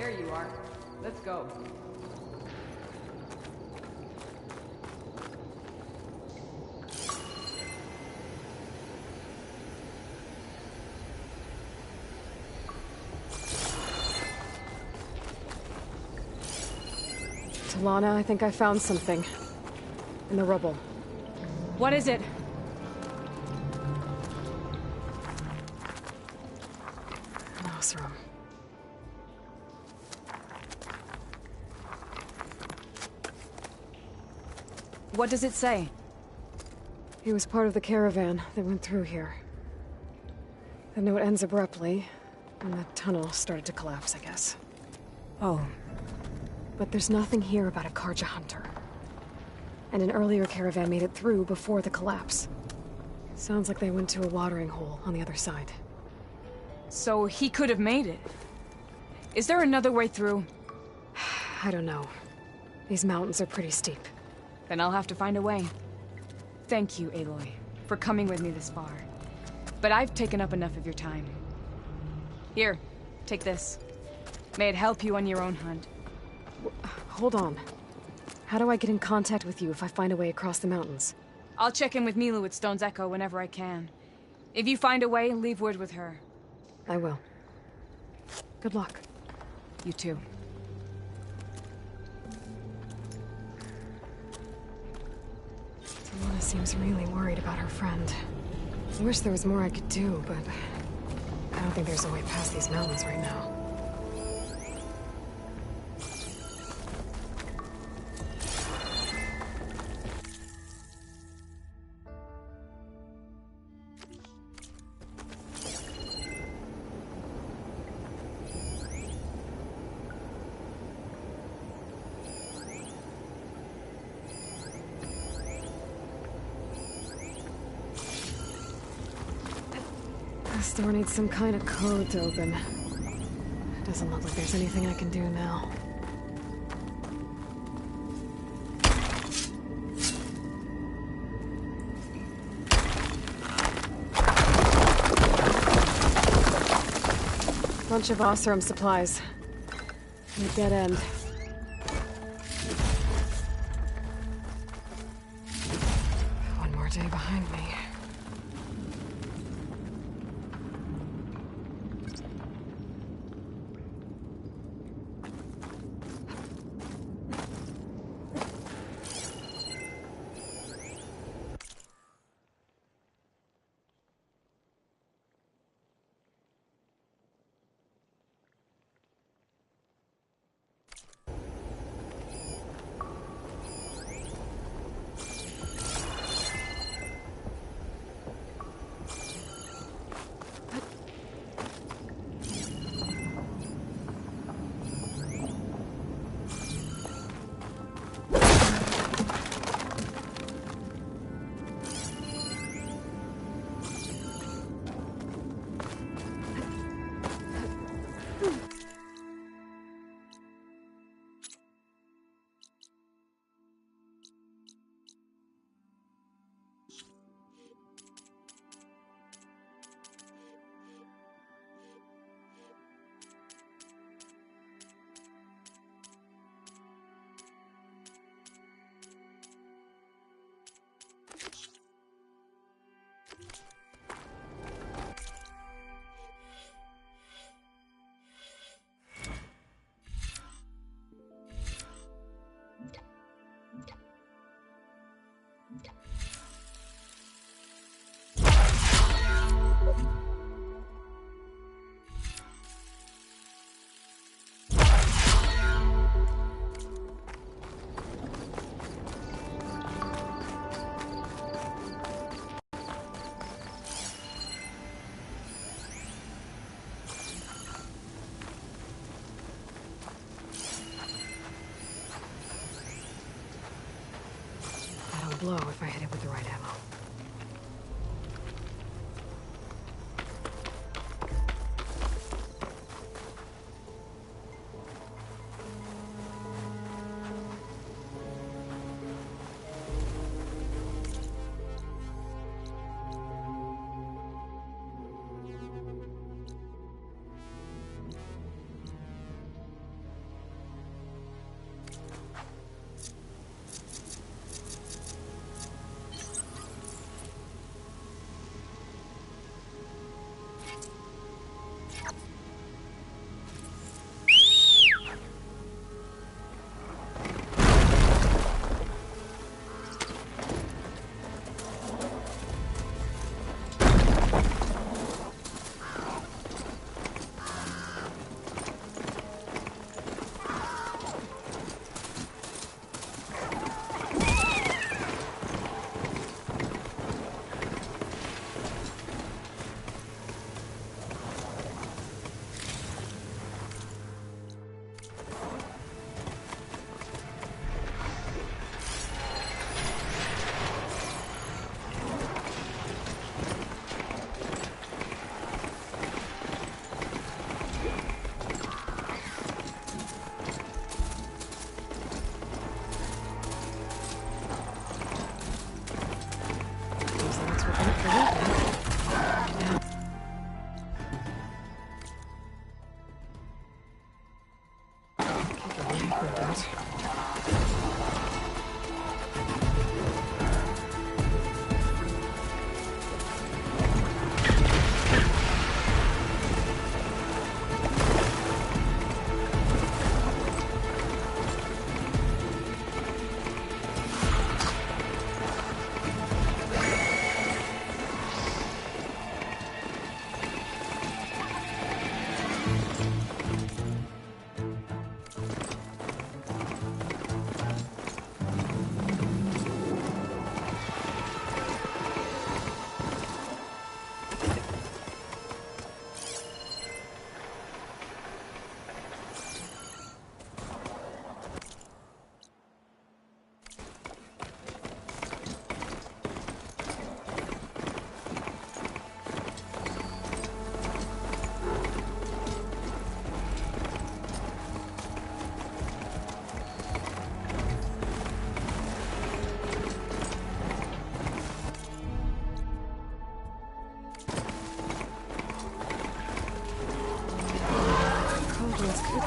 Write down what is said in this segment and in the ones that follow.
There you are. Let's go. Talana, I think I found something. In the rubble. What is it? An Oseram. What does it say? He was part of the caravan that went through here. The note ends abruptly, and the tunnel started to collapse, I guess. Oh. But there's nothing here about a Karja hunter. And an earlier caravan made it through before the collapse. Sounds like they went to a watering hole on the other side. So he could have made it. Is there another way through? I don't know. These mountains are pretty steep. Then I'll have to find a way. Thank you, Aloy, for coming with me this far. But I've taken up enough of your time. Here, take this. May it help you on your own hunt. Hold on. How do I get in contact with you if I find a way across the mountains? I'll check in with Milu at Stone's Echo whenever I can. If you find a way, leave word with her. I will. Good luck. You too. Talana seems really worried about her friend. I wish there was more I could do, but I don't think there's a way past these mountains right now. This door needs some kind of code to open. Doesn't look like there's anything I can do now. Bunch of Oseram supplies. And a dead end. One more day behind me.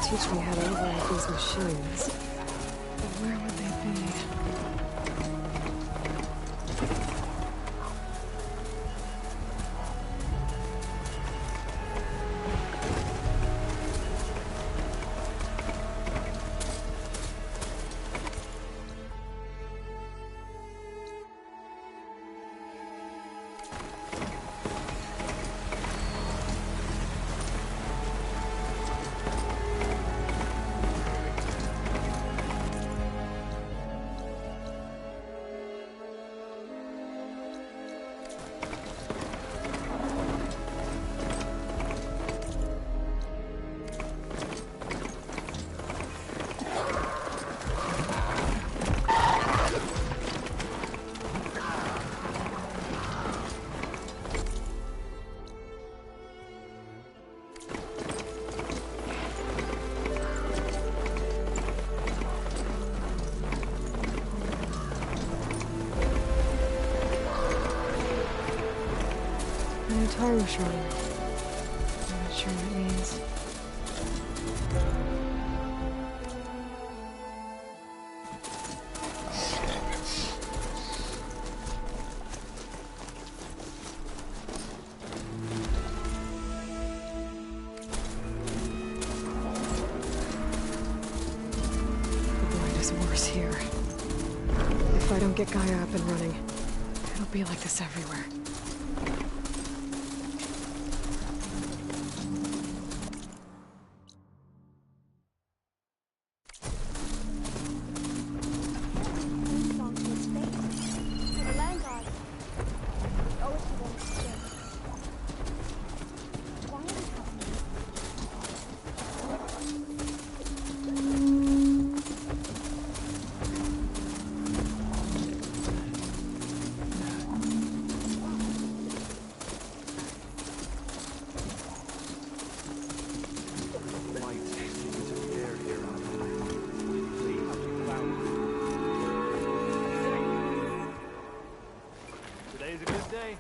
Teach me how to override these machines. But where would they be? Time shorter. I'm not sure what it means. The blind is worse here. If I don't get Gaia up and running, it'll be like this everywhere. Today's a good day.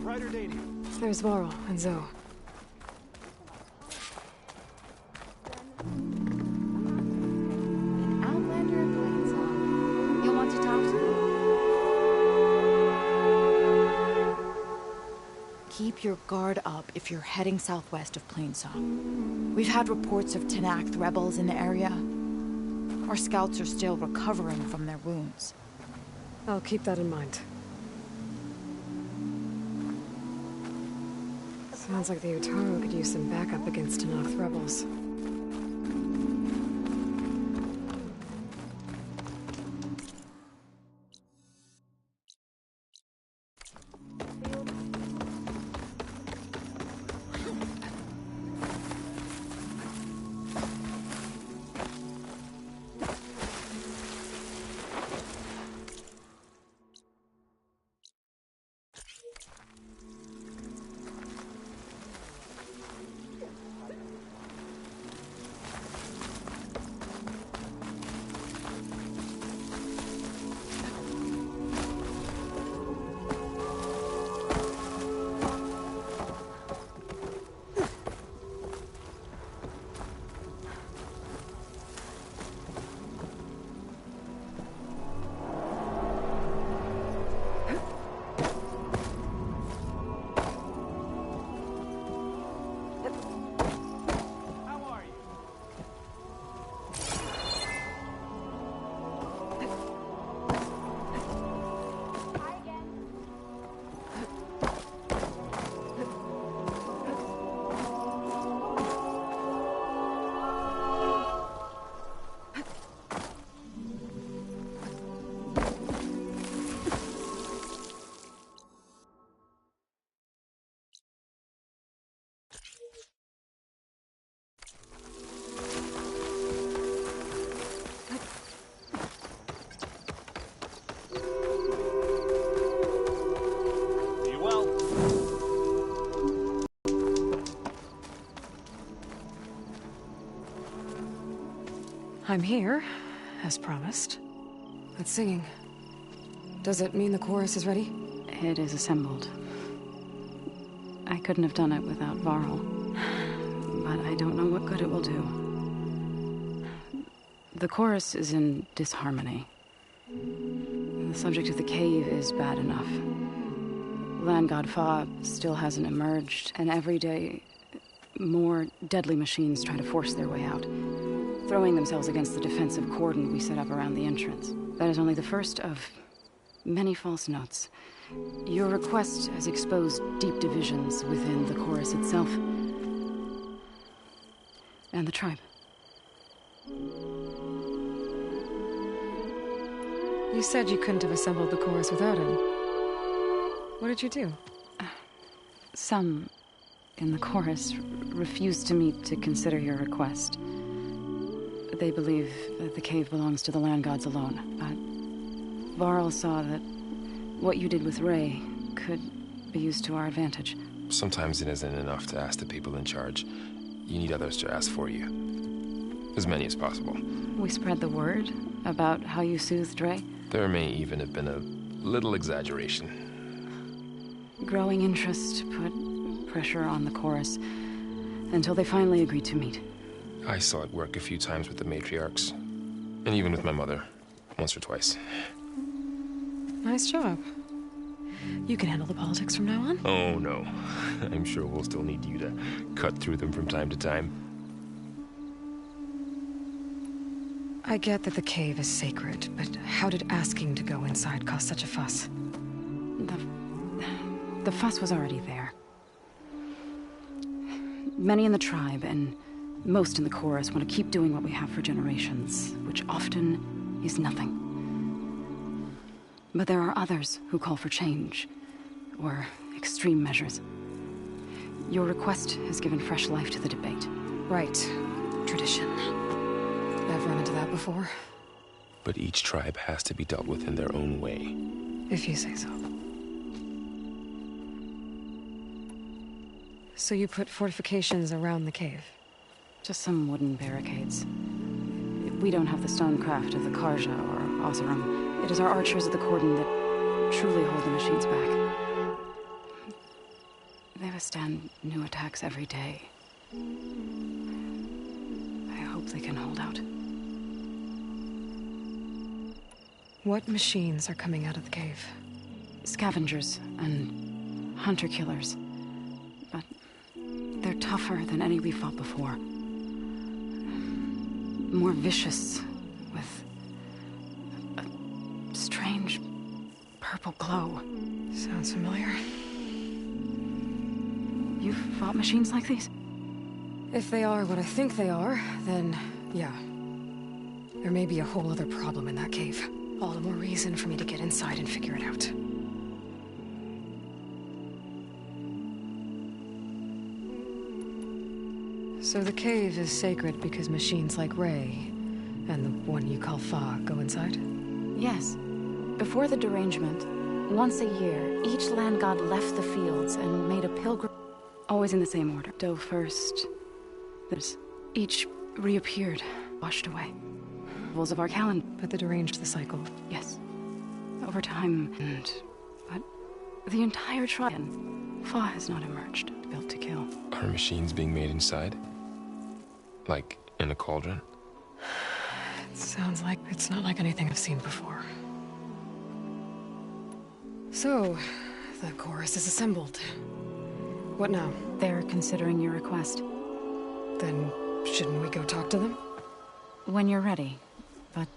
Ryder Dady. There's Varl and Zoe. An outlander in Plainsong. You'll want to talk to me. Keep your guard up if you're heading southwest of Plainsong. We've had reports of Tenakth rebels in the area. Our scouts are still recovering from their wounds. I'll keep that in mind. Sounds like the Utaru could use some backup against Tenakth rebels. I'm here, as promised. It's singing. Does it mean the chorus is ready? It is assembled. I couldn't have done it without Varl, but I don't know what good it will do. The chorus is in disharmony. The subject of the cave is bad enough. Land God Fa still hasn't emerged, and every day more deadly machines try to force their way out, throwing themselves against the defensive cordon we set up around the entrance. That is only the first of many false notes. Your request has exposed deep divisions within the chorus itself and the tribe. You said you couldn't have assembled the chorus without him. What did you do? Some in the chorus refused to meet to consider your request. They believe that the cave belongs to the land gods alone, but Varl saw that what you did with Ray could be used to our advantage. Sometimes it isn't enough to ask the people in charge. You need others to ask for you. As many as possible. We spread the word about how you soothed Ray. There may even have been a little exaggeration. Growing interest put pressure on the chorus until they finally agreed to meet. I saw it work a few times with the matriarchs. And even with my mother. Once or twice. Nice job. You can handle the politics from now on? Oh, no. I'm sure we'll still need you to cut through them from time to time. I get that the cave is sacred, but how did asking to go inside cause such a fuss? The fuss was already there. Many in the tribe, and most in the chorus, want to keep doing what we have for generations, which often is nothing. But there are others who call for change, or extreme measures. Your request has given fresh life to the debate. Right. Tradition. I've run into that before. But each tribe has to be dealt with in their own way. If you say so. So you put fortifications around the cave? Just some wooden barricades. We don't have the stonecraft of the Karja or Oseram. It is our archers of the cordon that truly hold the machines back. They withstand new attacks every day. I hope they can hold out. What machines are coming out of the cave? Scavengers and hunter-killers. But they're tougher than any we fought before. More vicious, with a strange purple glow. Sounds familiar. You've fought machines like these? If they are what I think they are, then yeah. There may be a whole other problem in that cave. All the more reason for me to get inside and figure it out. So the cave is sacred because machines like Ray, and the one you call Fa, go inside? Yes. Before the derangement, once a year, each land god left the fields and made a pilgrim. Always in the same order. Doe first. Each reappeared, washed away. Rules of our calendar. But the deranged the cycle. Yes. Over time, but the entire tribe, Fa has not emerged, built to kill. Are machines being made inside? Like in a cauldron? It sounds like it's not like anything I've seen before. So, the chorus is assembled. What now? They're considering your request. Then, shouldn't we go talk to them? When you're ready. But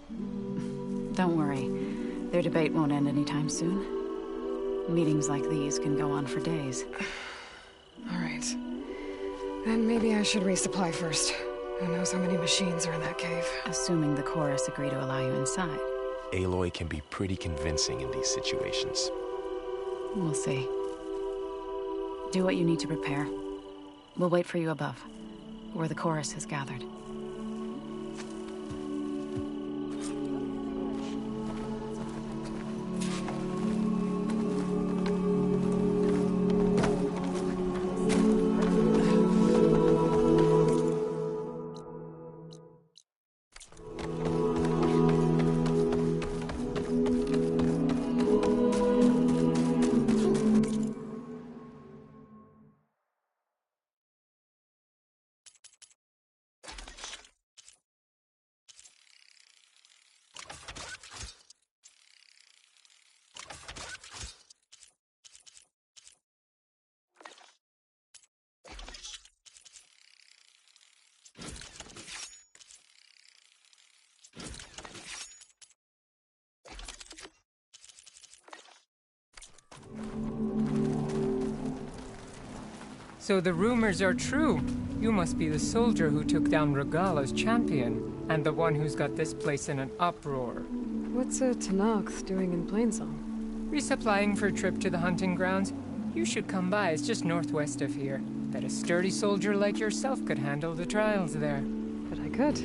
don't worry. Their debate won't end anytime soon. Meetings like these can go on for days. All right. Then maybe I should resupply first. Who knows how many machines are in that cave? Assuming the chorus agree to allow you inside. Aloy can be pretty convincing in these situations. We'll see. Do what you need to prepare. We'll wait for you above, where the chorus has gathered. So the rumors are true. You must be the soldier who took down Regala's champion, and the one who's got this place in an uproar. What's a Tanakh doing in Plainsong? Resupplying for a trip to the hunting grounds. You should come by, it's just northwest of here. Bet a sturdy soldier like yourself could handle the trials there. But I could.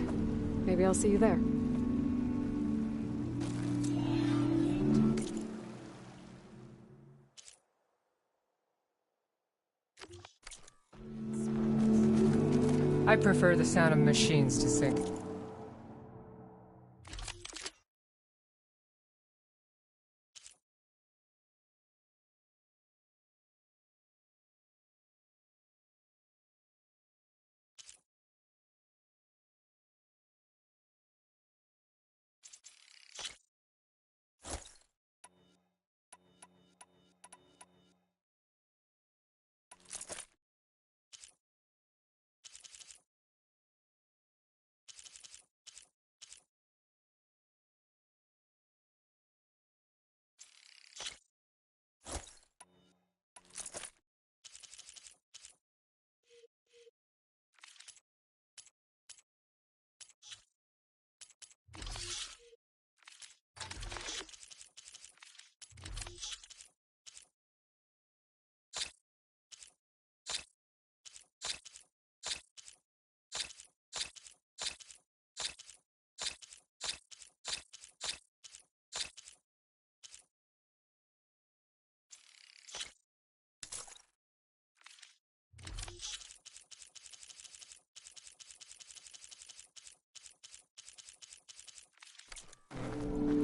Maybe I'll see you there. I prefer the sound of machines to sing.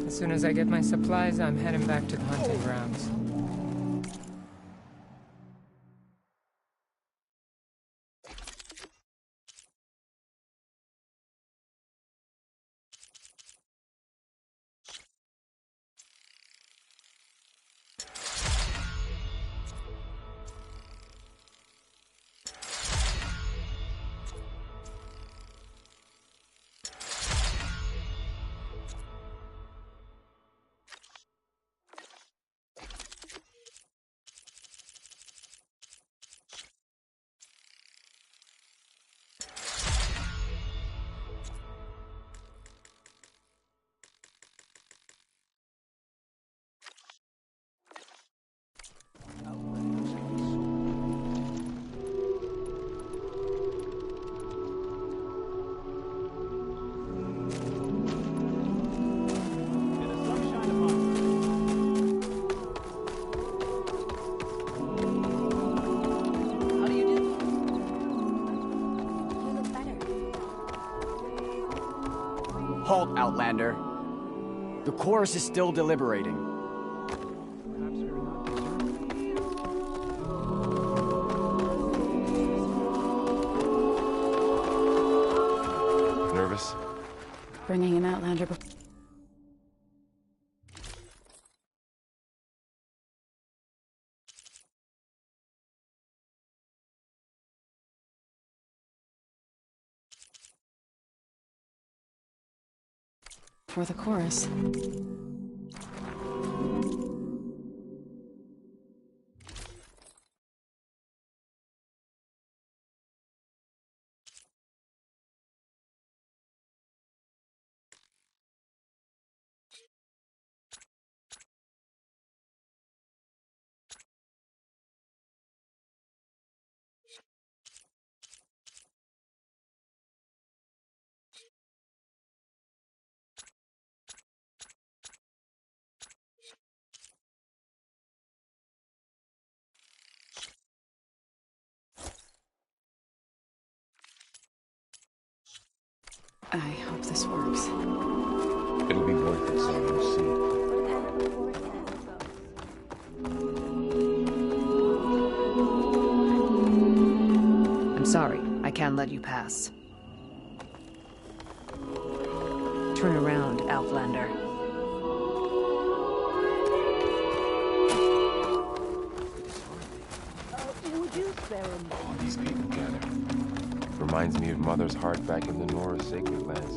As soon as I get my supplies, I'm heading back to the hunting grounds. Halt, Outlander. The chorus is still deliberating. Nervous? Bringing an Outlander for the chorus. I hope this works. It'll be worth it, so you'll see. I'm sorry, I can't let you pass. Turn around, Outlander. All these people gather. Reminds me of Mother's heart back in the Nora sacred lands.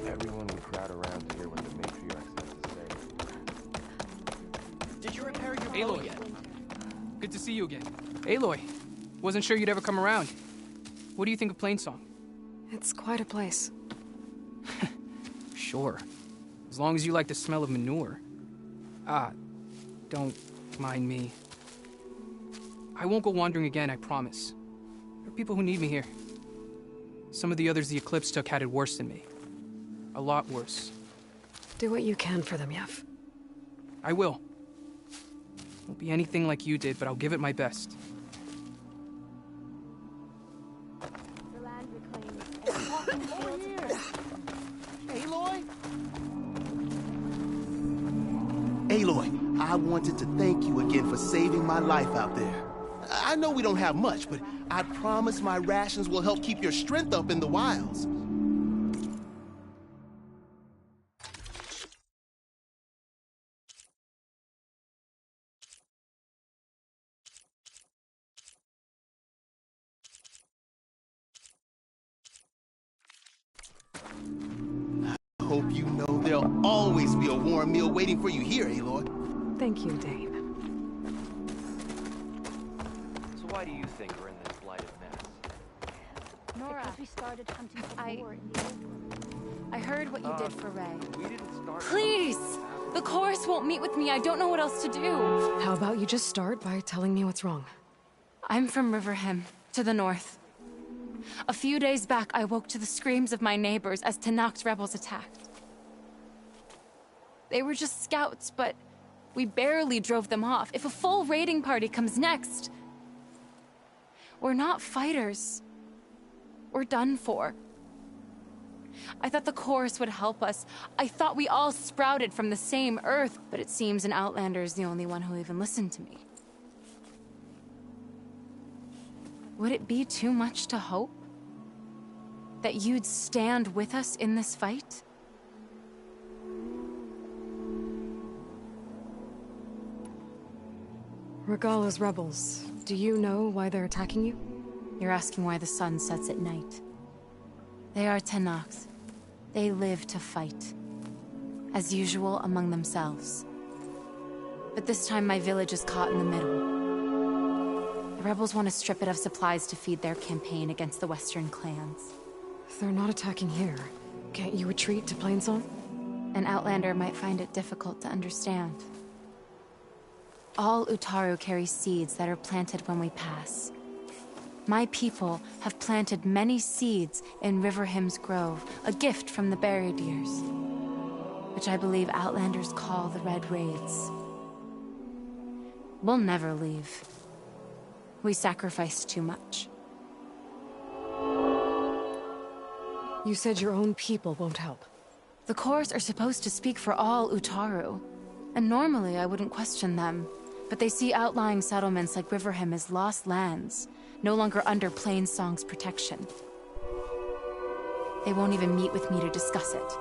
Everyone would crowd around to hear what the matriarchs had to say. Did you repair your Aloy. boat yet? Good to see you again. Aloy, Wasn't sure you'd ever come around. What do you think of Plainsong? It's quite a place. Sure. As long as you like the smell of manure. Don't mind me. I won't go wandering again, I promise. There are people who need me here. Some of the others the Eclipse took had it worse than me. A lot worse. Do what you can for them, Yev. I will. Won't be anything like you did, but I'll give it my best. The land reclaimed. Over here! Aloy? Aloy, I wanted to thank you again for saving my life out there. I know we don't have much, but I promise my rations will help keep your strength up in the wilds. I hope you know there'll always be a warm meal waiting for you here, Aloy. Thank you, Dane. So why do you think we're in this blighted mess? Nora, because we started hunting for war in the open. I heard what you did for Ray. We didn't start. Please! The chorus won't meet with me. I don't know what else to do. How about you just start by telling me what's wrong? I'm from Riverhim, to the north. A few days back, I woke to the screams of my neighbors as Tanakh's rebels attacked. They were just scouts, but we barely drove them off. If a full raiding party comes next, we're not fighters. We're done for. I thought the chorus would help us. I thought we all sprouted from the same earth, but it seems an Outlander is the only one who even listened to me. Would it be too much to hope that you'd stand with us in this fight? Regala's rebels. Do you know why they're attacking you? You're asking why the sun sets at night. They are Tanakhs. They live to fight. As usual, among themselves. But this time my village is caught in the middle. The rebels want to strip it of supplies to feed their campaign against the Western clans. If they're not attacking here, can't you retreat to Plainsong? An Outlander might find it difficult to understand. All Utaru carry seeds that are planted when we pass. My people have planted many seeds in Riverhim's Grove, a gift from the Buried Years, which I believe Outlanders call the Red Raids. We'll never leave. We sacrificed too much. You said your own people won't help. The chorus are supposed to speak for all Utaru, and normally I wouldn't question them, but they see outlying settlements like Riverhim as lost lands, no longer under Plainsong's protection. They won't even meet with me to discuss it.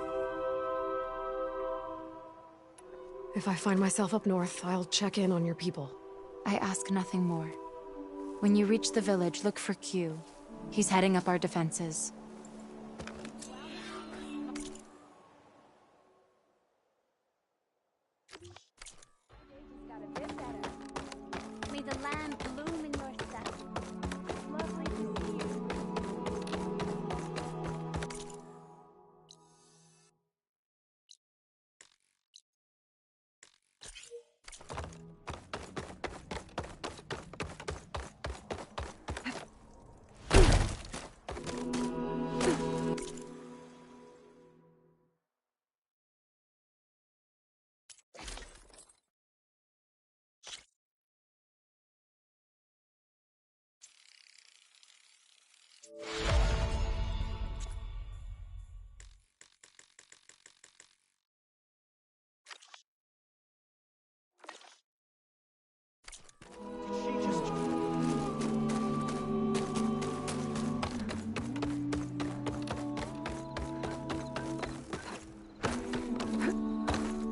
If I find myself up north, I'll check in on your people. I ask nothing more. When you reach the village, look for Q. He's heading up our defenses. May the land bloom in your step. Lovely to see you.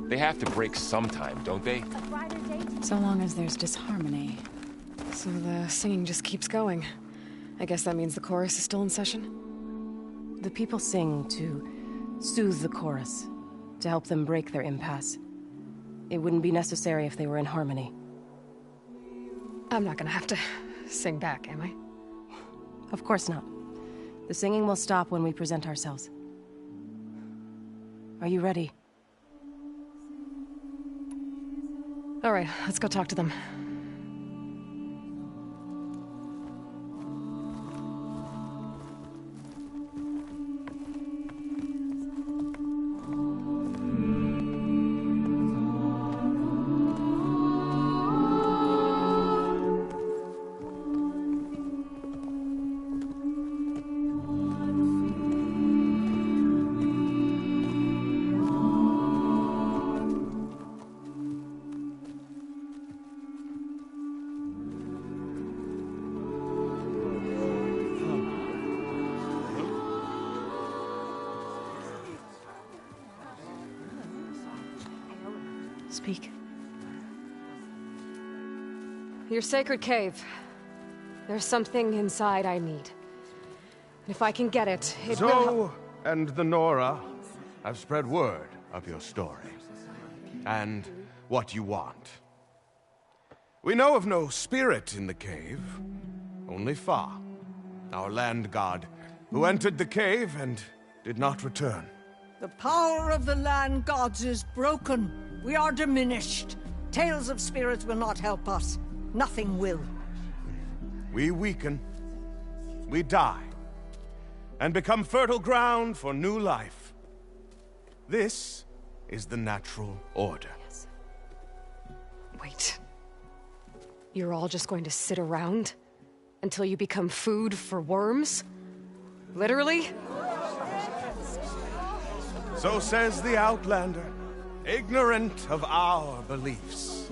They have to break sometime, don't they? So long as there's disharmony. So the singing just keeps going. I guess that means the chorus is still in session? The people sing to soothe the chorus, to help them break their impasse. It wouldn't be necessary if they were in harmony. I'm not gonna have to sing back, am I? Of course not. The singing will stop when we present ourselves. Are you ready? All right, let's go talk to them. Speak. Your sacred cave. There's something inside I need. And if I can get it, it will help. So, and the Nora have spread word of your story. And what you want. We know of no spirit in the cave. Only Fa, our land god, who entered the cave and did not return. The power of the land gods is broken. We are diminished. Tales of spirits will not help us. Nothing will. We weaken. We die. And become fertile ground for new life. This is the natural order. Yes. Wait. You're all just going to sit around until you become food for worms? Literally? So says the Outlander, ignorant of our beliefs.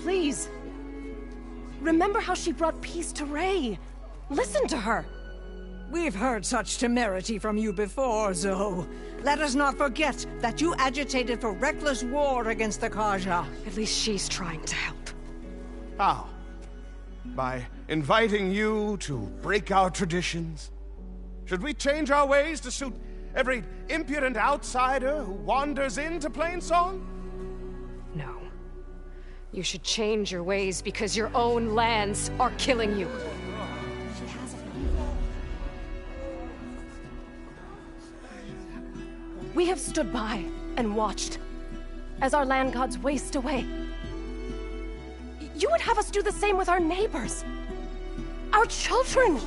Please. Remember how she brought peace to Ray. Listen to her. We've heard such temerity from you before, Zoe. Let us not forget that you agitated for reckless war against the Kaja. At least she's trying to help. How? By inviting you to break our traditions? Should we change our ways to suit every impudent outsider who wanders into Plainsong? No. You should change your ways because your own lands are killing you. We have stood by and watched as our land gods waste away. You would have us do the same with our neighbors, our children.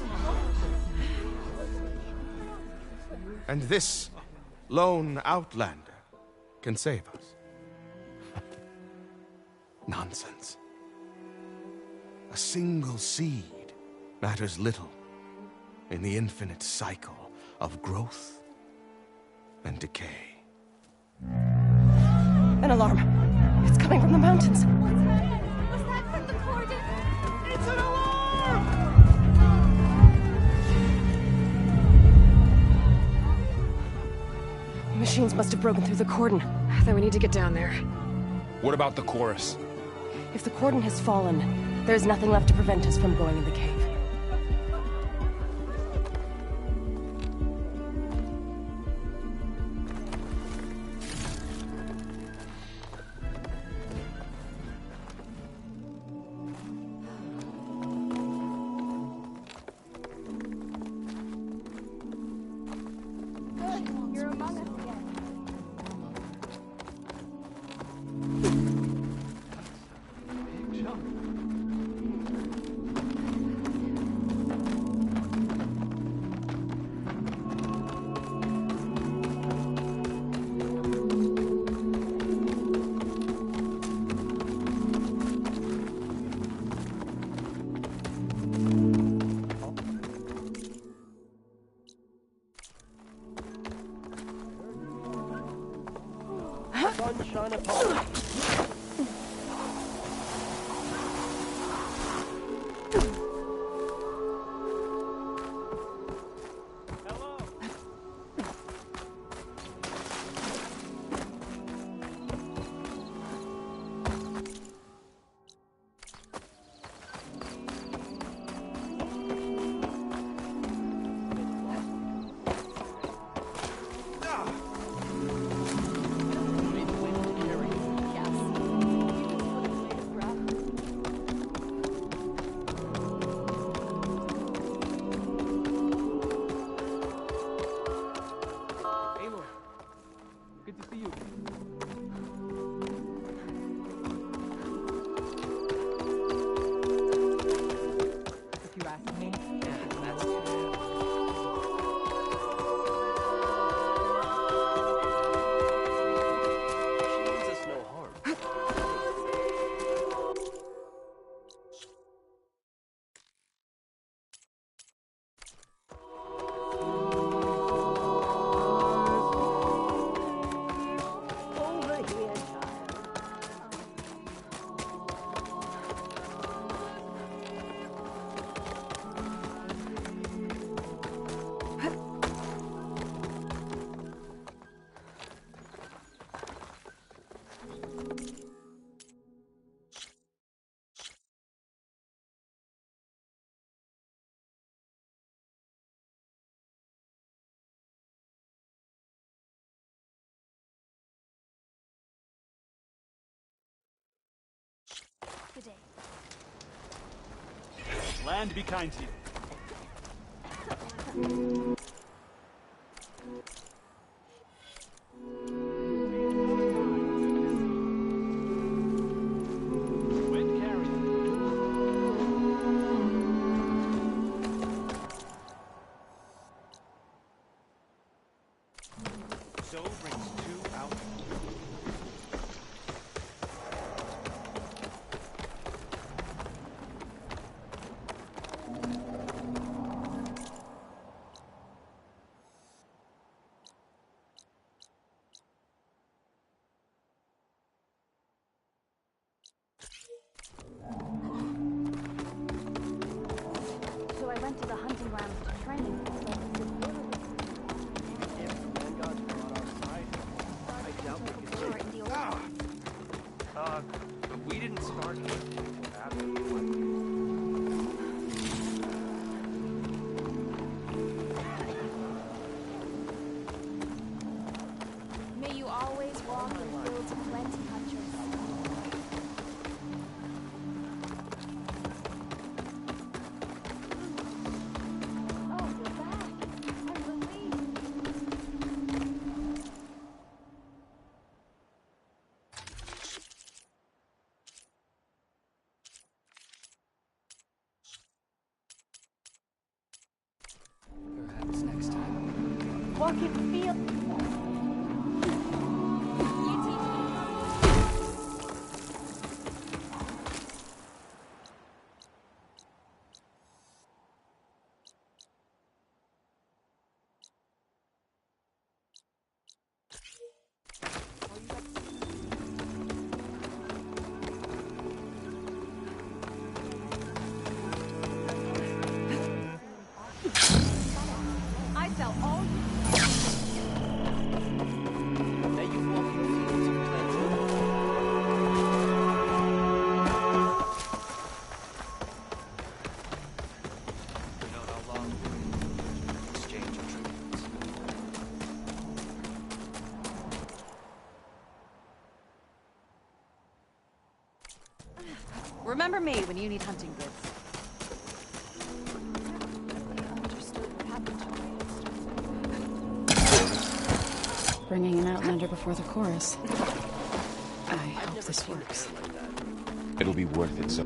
And this lone outlander can save us. Nonsense. A single seed matters little in the infinite cycle of growth and decay. An alarm. It's coming from the mountains. Was that from the cordon? It's an alarm! Machines must have broken through the cordon. Then we need to get down there. What about the chorus? If the cordon has fallen, there's nothing left to prevent us from going in the cave. You're among us again. Big jump. Sunshine upon us. Good to see you. If you ask me, that's She means us no harm. Over here, child. Good day. Land be kind to you. Wind carrier. So brings two out. So I went to the hunting grounds to train. But we didn't start anything until after we went. May you always walk in fields of plenty, hunters. Oh, you're back. I'm relieved. Perhaps next time. Walk in fields. I sell all Now you walk in fields of plenty. You know how long we exchange attributes. Remember me when you need hunting goods. Bringing an outlander before the chorus. I hope this works. It'll be worth it, so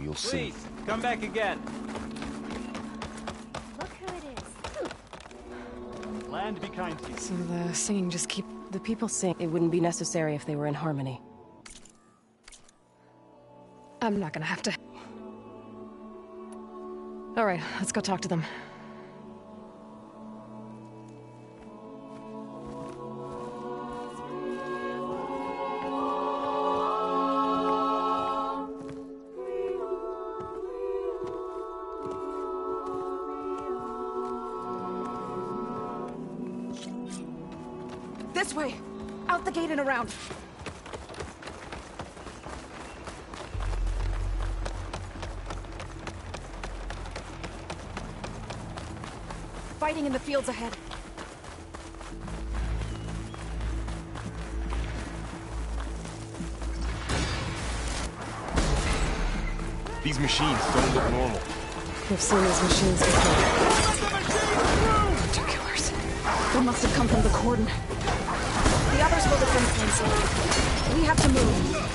you'll see. Please, come back again. Look who it is. Land be kind to you. So the singing just keep... The people sing. It wouldn't be necessary if they were in harmony. I'm not gonna have to... Alright, let's go talk to them. This way! Out the gate and around! Fighting in the fields ahead. These machines don't look normal. We've seen these machines before. Particulars. They must have come from the cordon. The others will defend themselves. We have to move.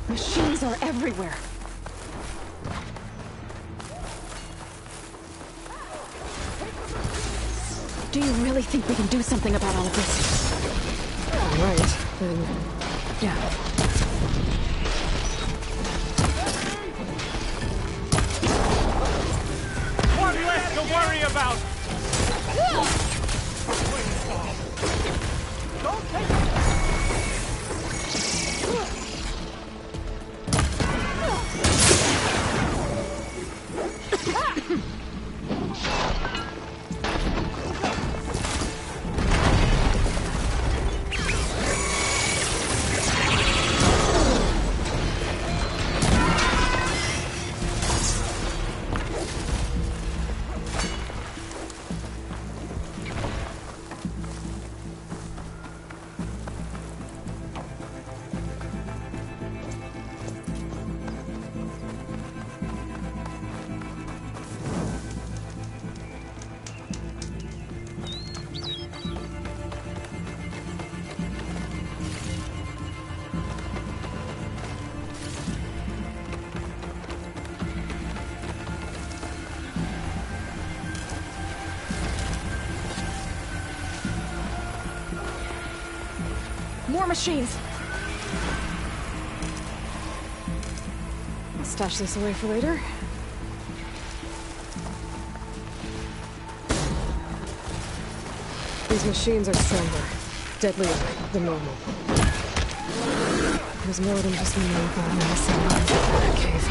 Machines are everywhere. Do you really think we can do something about all of this? All right, then, yeah. One less to worry about! Don't take it! More machines! I'll stash this away for later. These machines are stronger, deadlier than normal. There's more than just me going in the same line for that cave.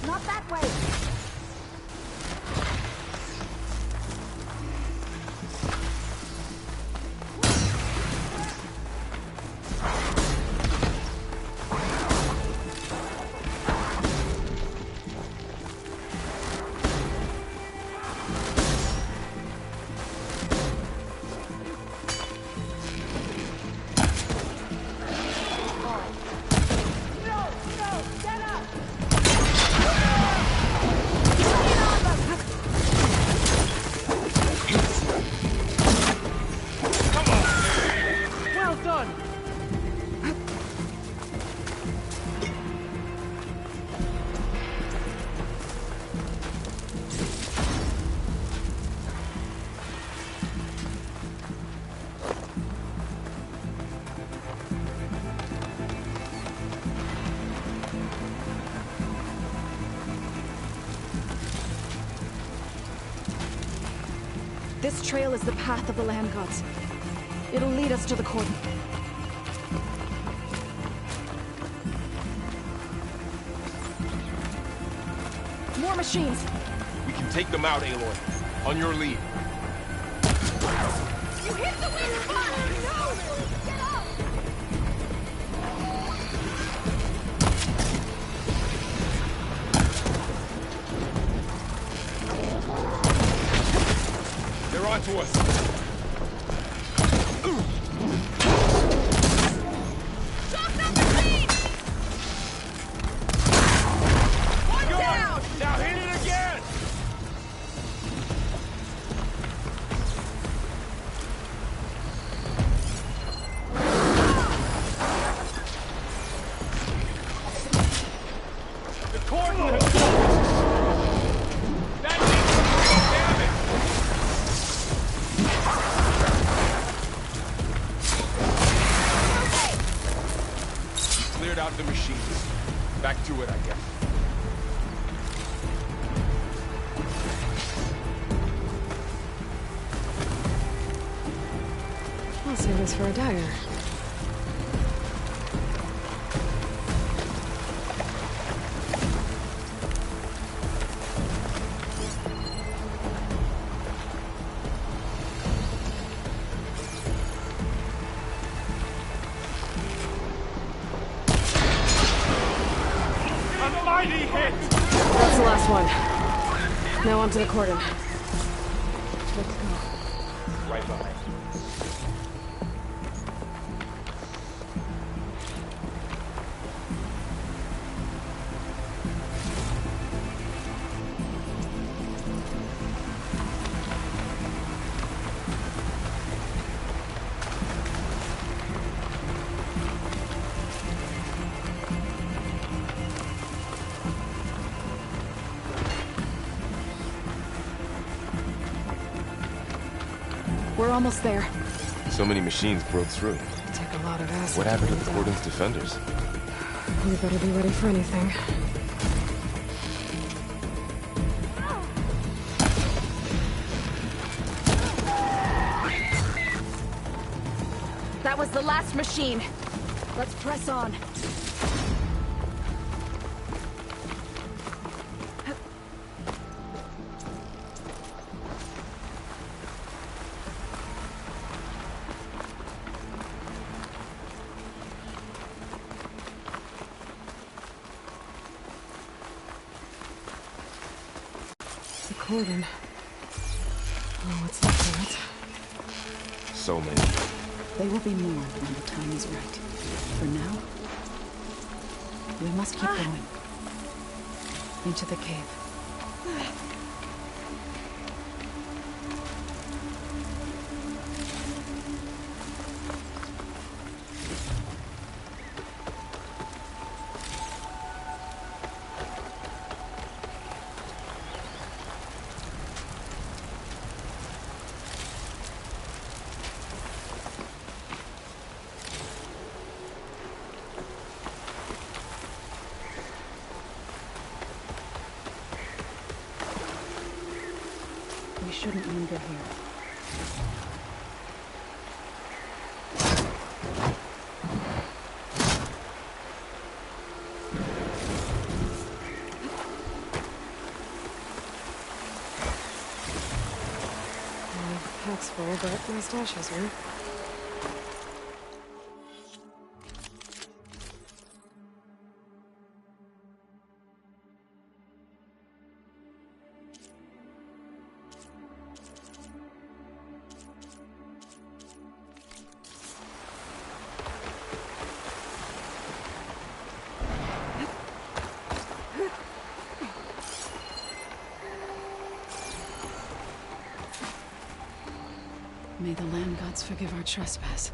Not that way. This trail is the path of the land gods. It'll lead us to the cordon. More machines. We can take them out, Aloy. On your lead. You hit the weak spot! No! Get up! They're onto us. Drop that machine! One down! Now hit it again! The cordon has closed! That needs some damage! Cleared out the machines. Back to it, I guess. I'll save this for a dagger. A mighty hit! That's the last one. Now onto the cordon. Let's go. Right behind you. We're almost there. So many machines broke through. Took a lot of acid. What happened to bring the it cordon's defenders? down. We better be ready for anything. That was the last machine. Let's press on. The cordon. Oh, what's left of it? So many. They will be more when the time is right. For now, we must keep going. Into the cave. We shouldn't linger here. Pack's full, but my stash has room. May the land gods forgive our trespass.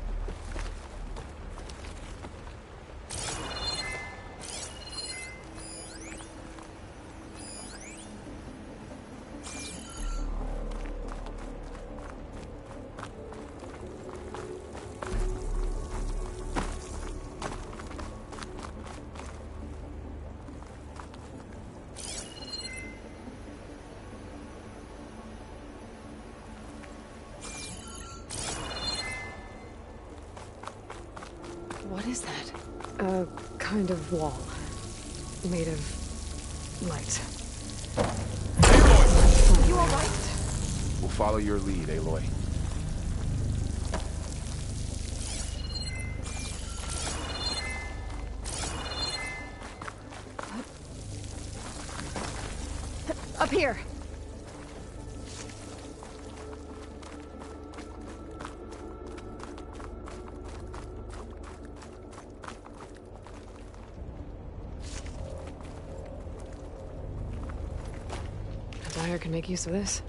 What is that? A kind of wall. Made of light. you all right? We'll follow your lead, Aloy. Up here. Dyer can make use of this.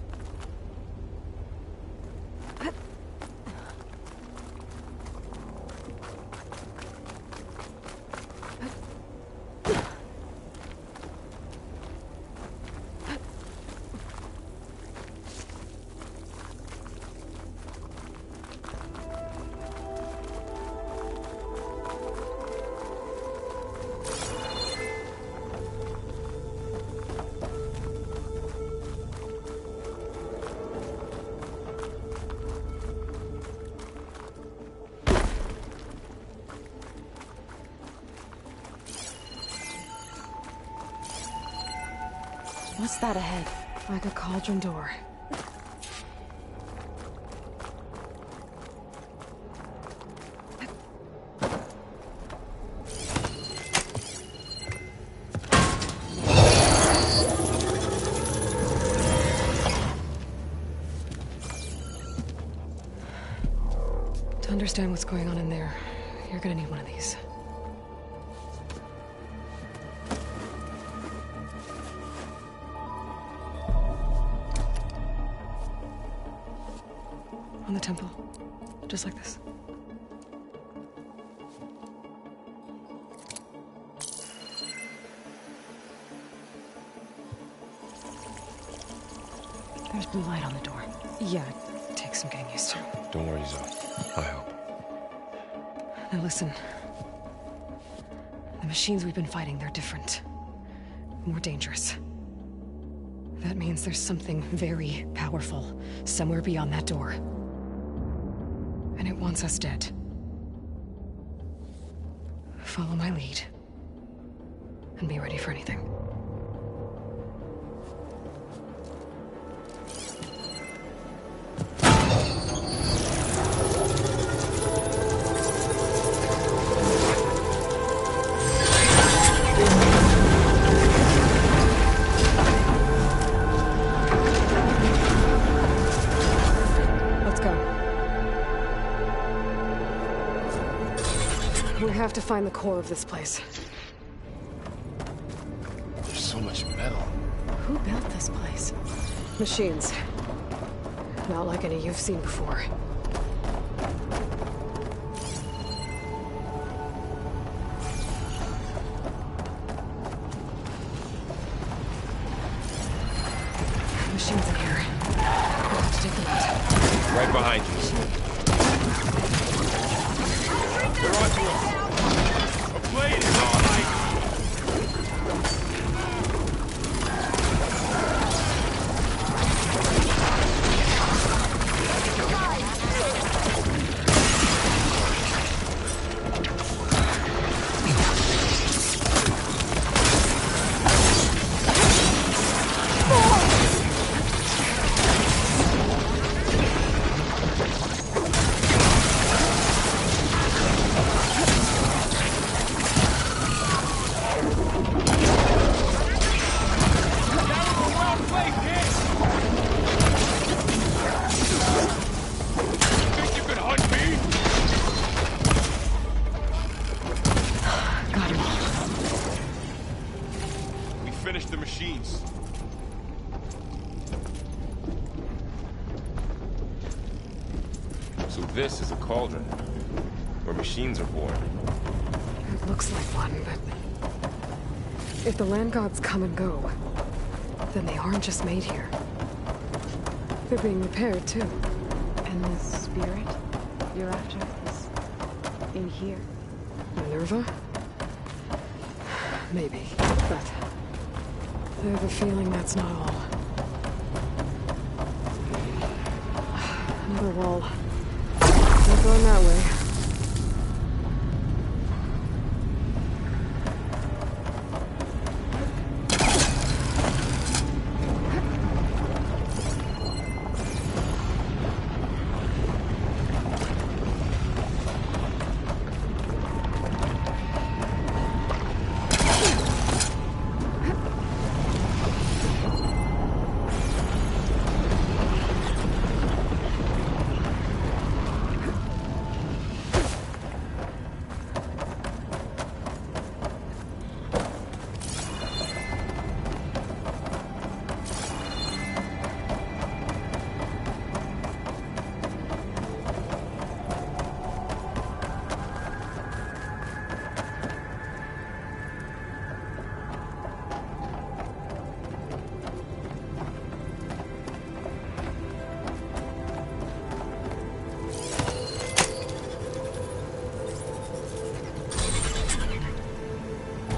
What's that ahead? Like a cauldron door. To understand what's going on in there, you're gonna need one of these. On the temple. Just like this. There's blue light on the door. Yeah, it takes some getting used to. Don't worry, Zoe. I help. Now listen. The machines we've been fighting, they're different. More dangerous. That means there's something very powerful somewhere beyond that door. And it wants us dead. Follow my lead. And be ready for anything. We have to find the core of this place. There's so much metal. Who built this place? Machines. Not like any you've seen before. Machines in here. We'll have to take them out. Right behind you. They're onto us. A blade is all So this is a cauldron, where machines are born. It looks like one, but if the land gods come and go, then they aren't just made here. They're being repaired, too. And the spirit you're after is in here? Minerva? Maybe, but I have a feeling that's not all. Another wall. Not going that way.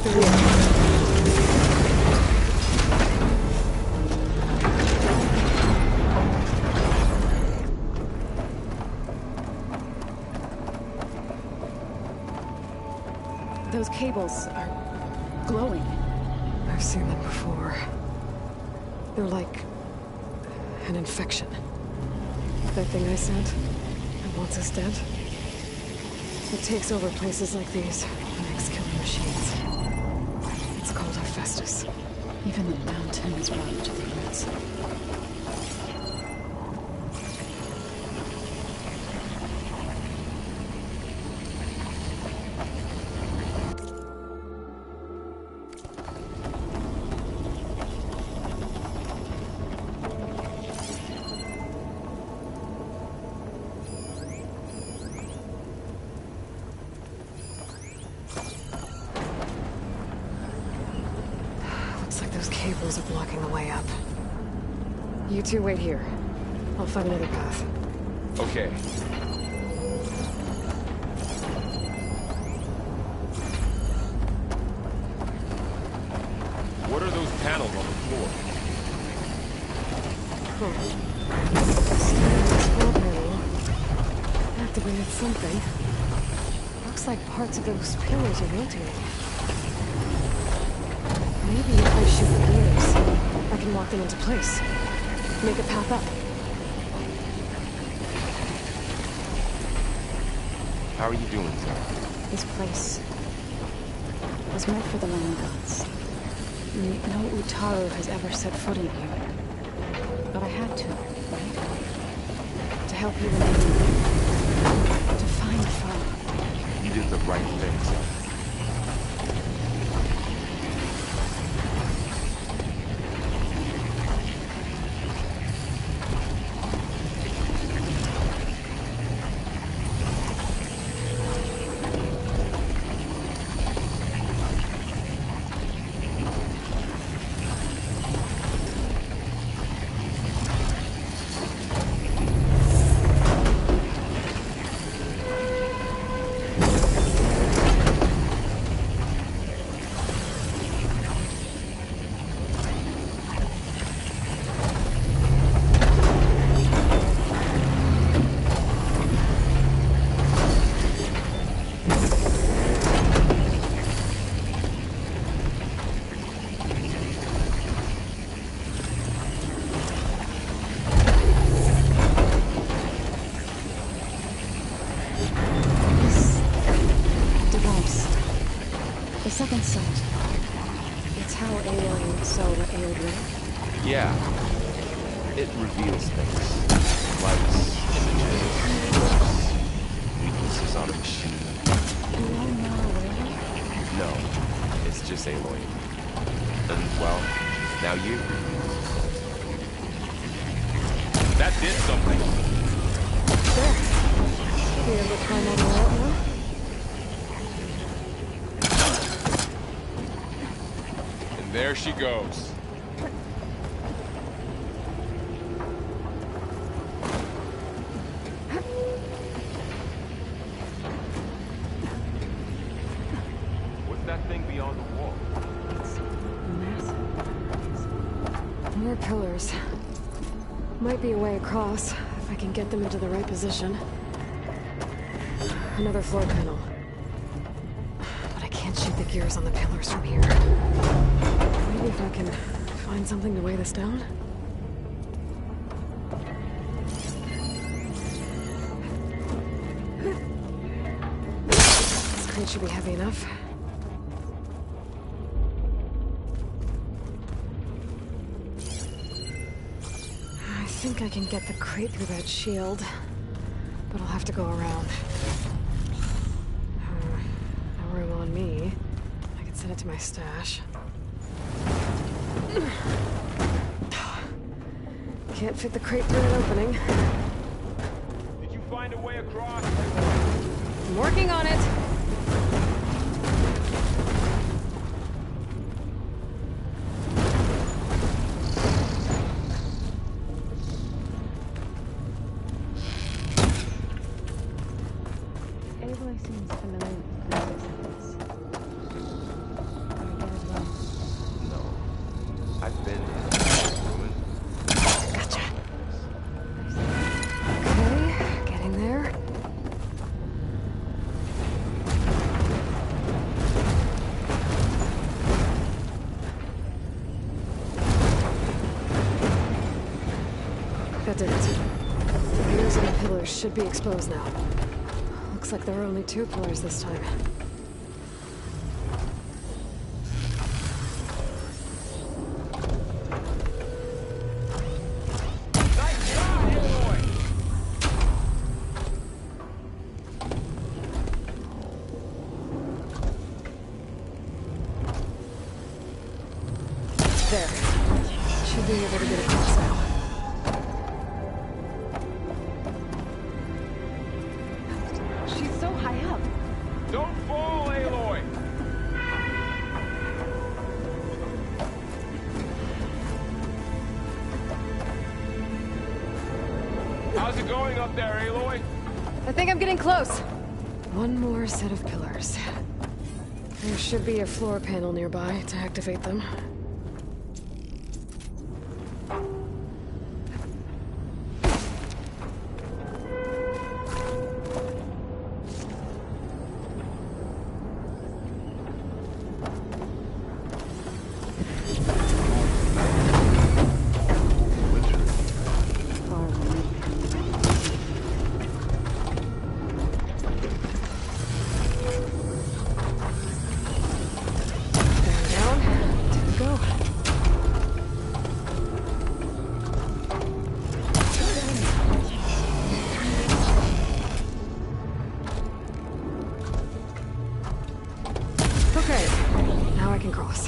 the wheel. Those cables are glowing. I've seen them before. They're like an infection. That thing I sent, that wants us dead. It takes over places like these and makes killing machines. It's called Hephaestus. Even the mountains run to the roots. Those cables are blocking the way up. You two wait here. I'll find another path. Okay. What are those panels on the floor? Small panel. Activated something. Looks like parts of those pillars are rotating. Maybe if I shoot the gears, I can lock them into place. Make a path up. How are you doing, Sarah? This place was meant for the land gods. No Utaru has ever set foot in here. But I had to, right? To help you and me. To find fun. You did the right thing, Sarah. Second sight. It's how Aloy saw what ailed me. Yeah. It reveals things. Lights, images, weaknesses on a machine. You all know already? No. It's just Aloy. And, well, now you. That did something. There. You able to climb all the way out now? There she goes. What's that thing beyond the wall? It's massive. More pillars. Might be a way across, if I can get them into the right position. Another floor panel. But I can't shoot the gears on the pillars from here. Maybe if I can find something to weigh this down? This crate should be heavy enough. I think I can get the crate through that shield, but I'll have to go around. No room on me. I can send it to my stash. Can't fit the crate through an opening. Did you find a way across? I'm working on it. Aloy seems familiar with places like this. That did it. The gears and the pillars should be exposed now. Looks like there are only 2 pillars this time. There. Should be able to get across now. She's so high up. Don't fall, Aloy! How's it going up there, Aloy? I think I'm getting close. One more set of pillars. There should be a floor panel nearby to activate them. Okay, now I can cross.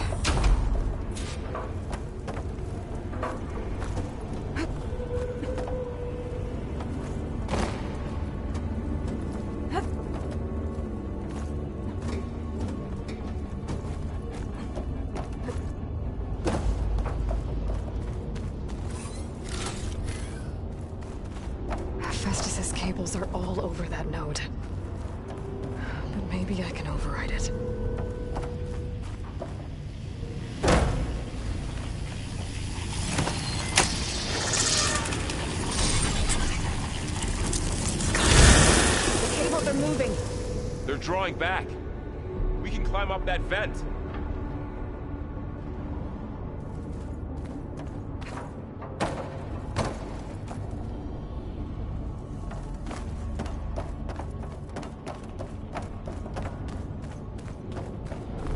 Festus's cables are all over that node. But maybe I can override it. They're moving. They're drawing back. We can climb up that vent.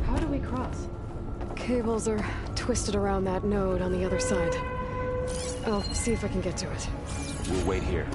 How do we cross? Cables are twisted around that node on the other side. I'll see if I can get to it. We'll wait here.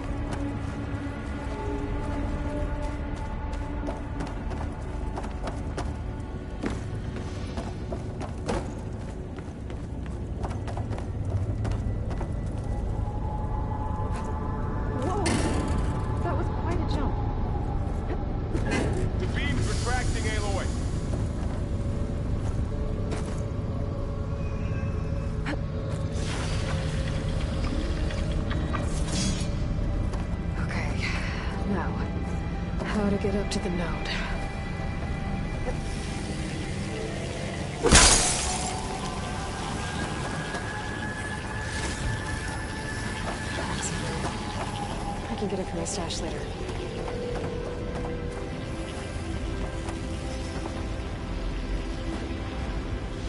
How to get up to the node. I can get it from my stash later.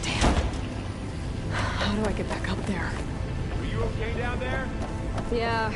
Damn. How do I get back up there? Are you okay down there? Yeah.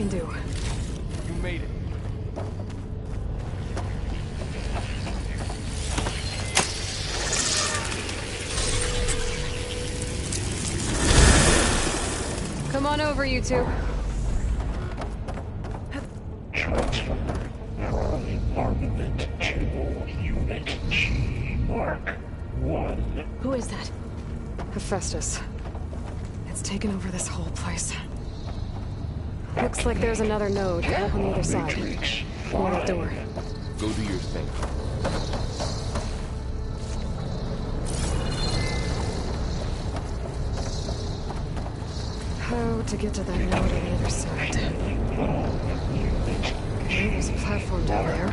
can do. You made it. Come on over, you two. Transfer from armament to Unit G Mark 1. Who is that? Hephaestus. It's taken over this whole place. Looks like there's another node on the other side. Near that door. Go do your thing. How to get to that node on the other side? Okay, there's a platform down there. I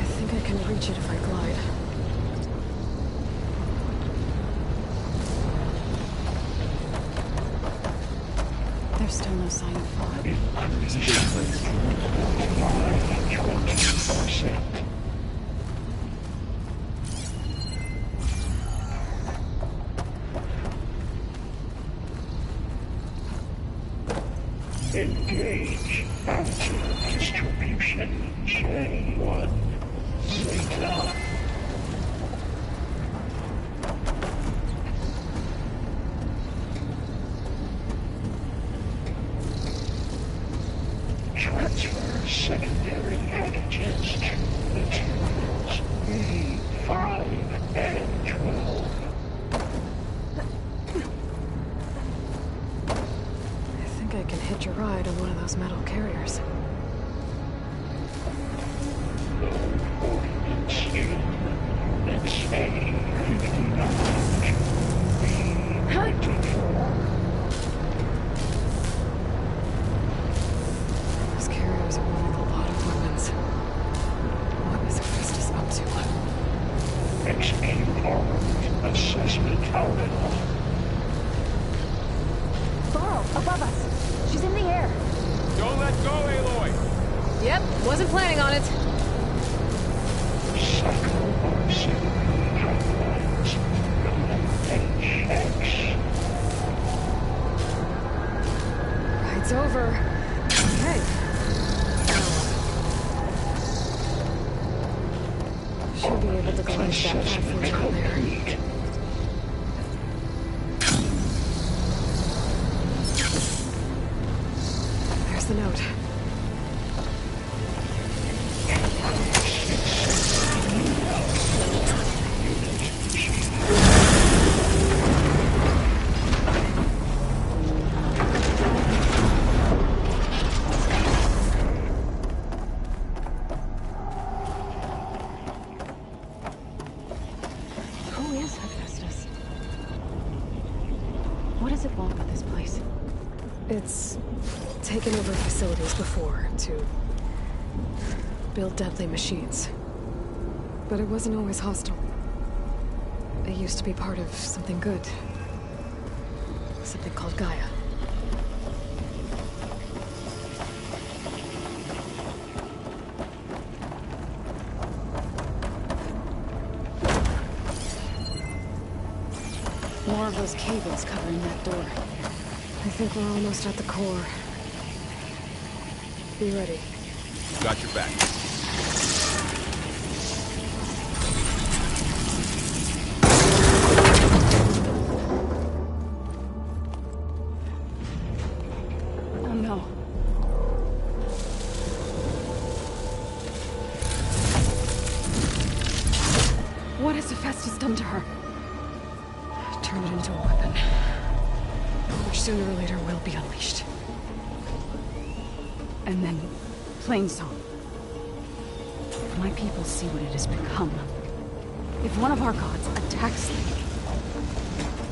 think I can reach it if I glide. There's still no sign of fog. It's a big place. Engage active distribution J1 Zeta. Transfer secondary packages to materials E5 and 12. I think I can hitch a ride on one of those metal carriers. Ordnance in Units A59 to B24. Those carriers are running a lot of weapons. What is Hephaestus up to? Execute armed assessment outcome. Varl, above us. She's in the air. Don't let go, Aloy! Yep, wasn't planning on it. Ride's over. Okay. Should be able to glide that platform down there. There's the note. Who is Hephaestus? What does it want with this place? It's taken over facilities before to build deadly machines. But it wasn't always hostile. It used to be part of something good. Something called Gaia. More of those cables covering that door. I think we're almost at the core. Be ready. Got your back. Oh no. What has Hephaestus done to her? Turn it into a weapon. Which sooner or later will be unleashed. And then, Plainsong. If my people see what it has become, if one of our gods attacks them,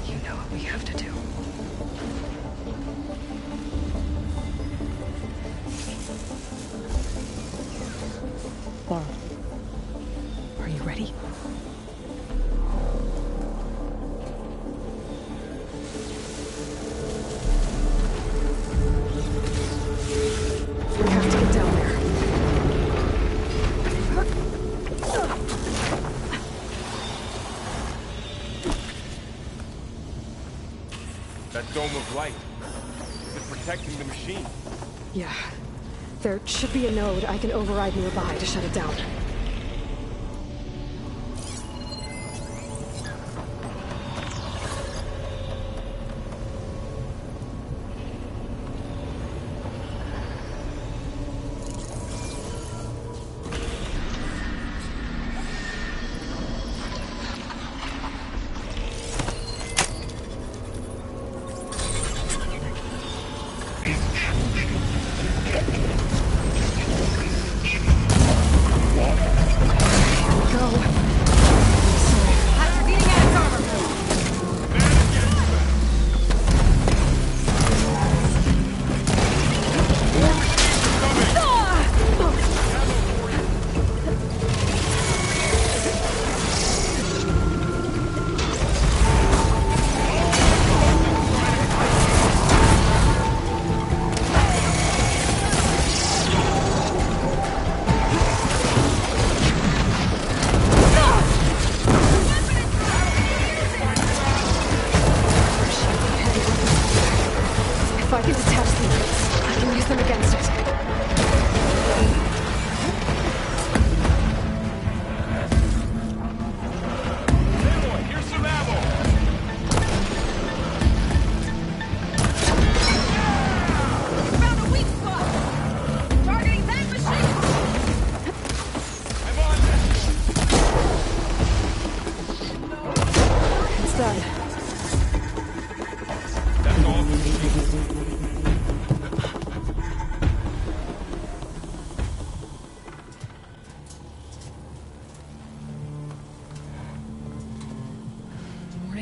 you know what we have to do. Laurel, are you ready? We have to get down there. That dome of light. Is it protecting the machine? Yeah. There should be a node I can override nearby to shut it down.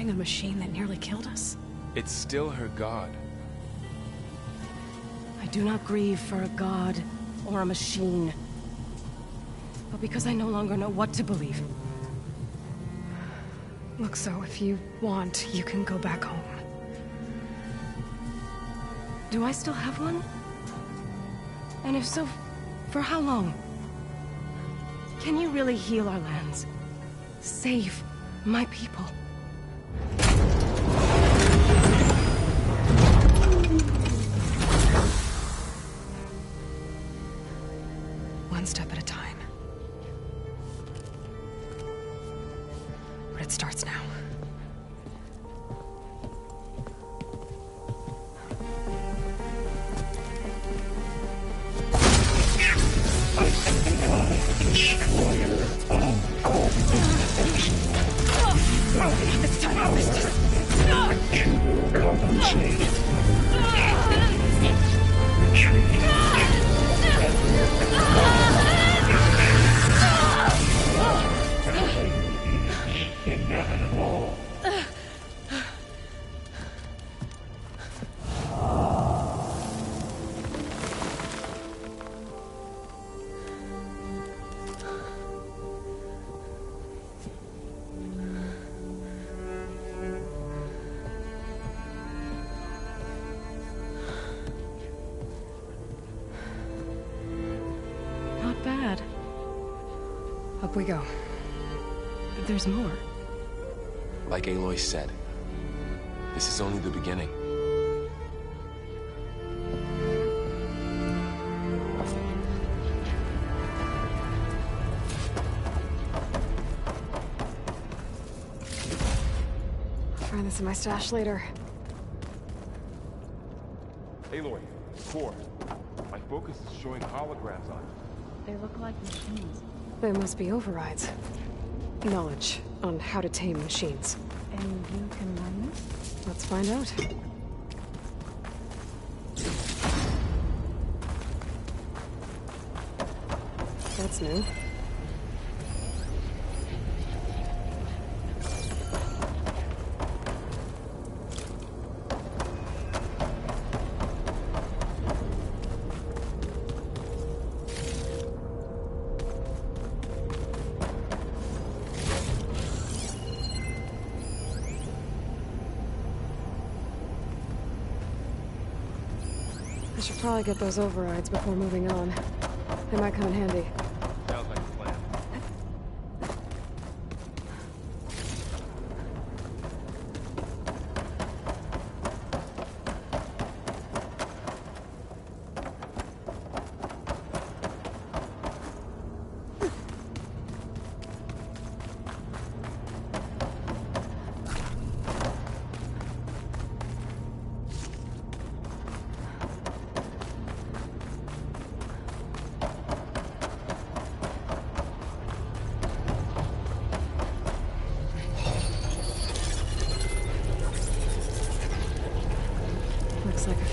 A machine that nearly killed us? It's still her god. I do not grieve for a god or a machine, but because I no longer know what to believe. Look, so if you want, you can go back home. Do I still have one? And if so, for how long? Can you really heal our lands? Save my people? One step at a time. But it starts now. It's time to fist it. Up we go. There's more. Like Aloy said, this is only the beginning. I'll find this in my stash later. Aloy, core. My focus is showing holograms on it. They look like machines. They must be overrides. Knowledge on how to tame machines. And you can learn this? Let's find out. That's new. I should probably get those overrides before moving on. They might come in handy. Sounds like a plan.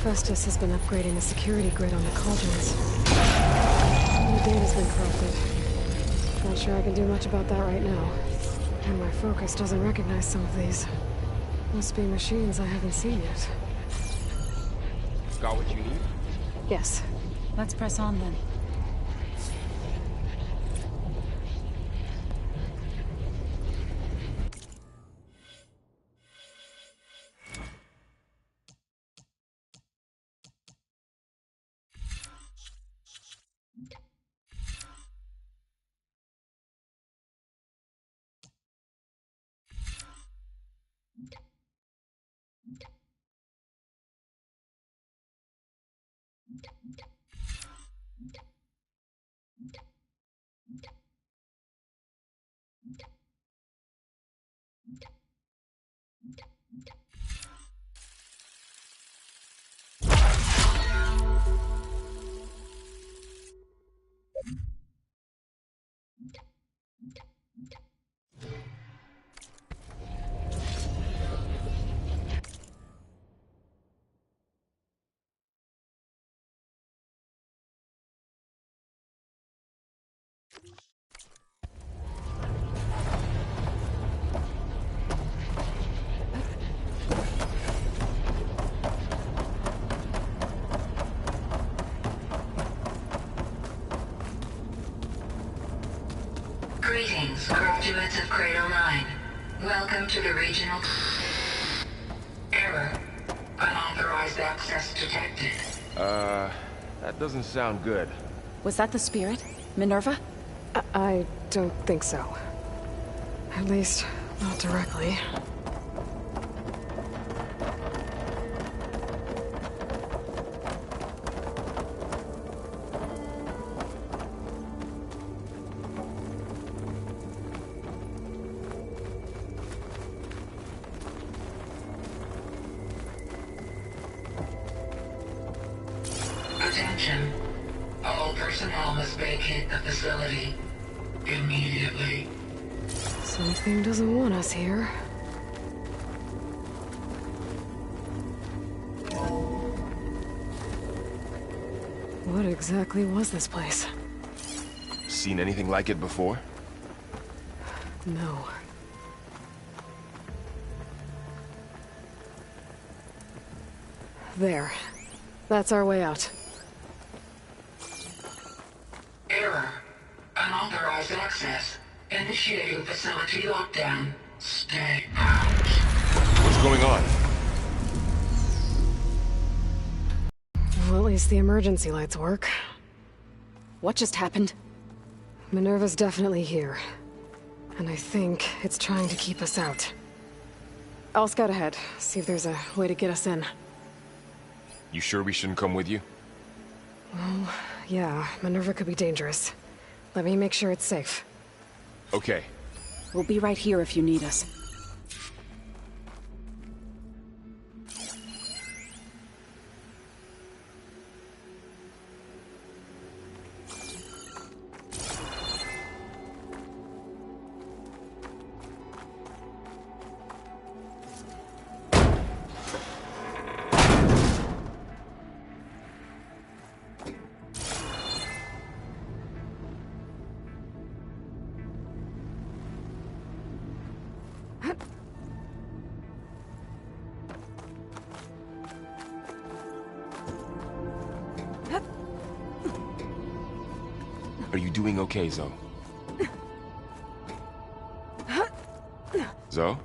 Hephaestus has been upgrading the security grid on the cauldrons. The data's been corrupted. Not sure I can do much about that right now. And my focus doesn't recognize some of these. Must be machines I haven't seen yet. Got what you need? Yes. Let's press on then. Greetings, graduates of Cradle 9. Welcome to the regional... Error. Unauthorized access detected. That doesn't sound good. Was that the spirit? Minerva? I don't think so. At least, not directly. Attention. All personnel must vacate the facility immediately. Something doesn't want us here. What exactly was this place? Seen anything like it before? No. There. That's our way out. Error. Unauthorized access. Initiating facility lockdown. Stay out. What's going on? Well, at least the emergency lights work. What just happened? Minerva's definitely here. And I think it's trying to keep us out. I'll scout ahead, see if there's a way to get us in. You sure we shouldn't come with you? Well, yeah, Minerva could be dangerous. Let me make sure it's safe. Okay. We'll be right here if you need us. Are you doing okay, Zoe? Zoe?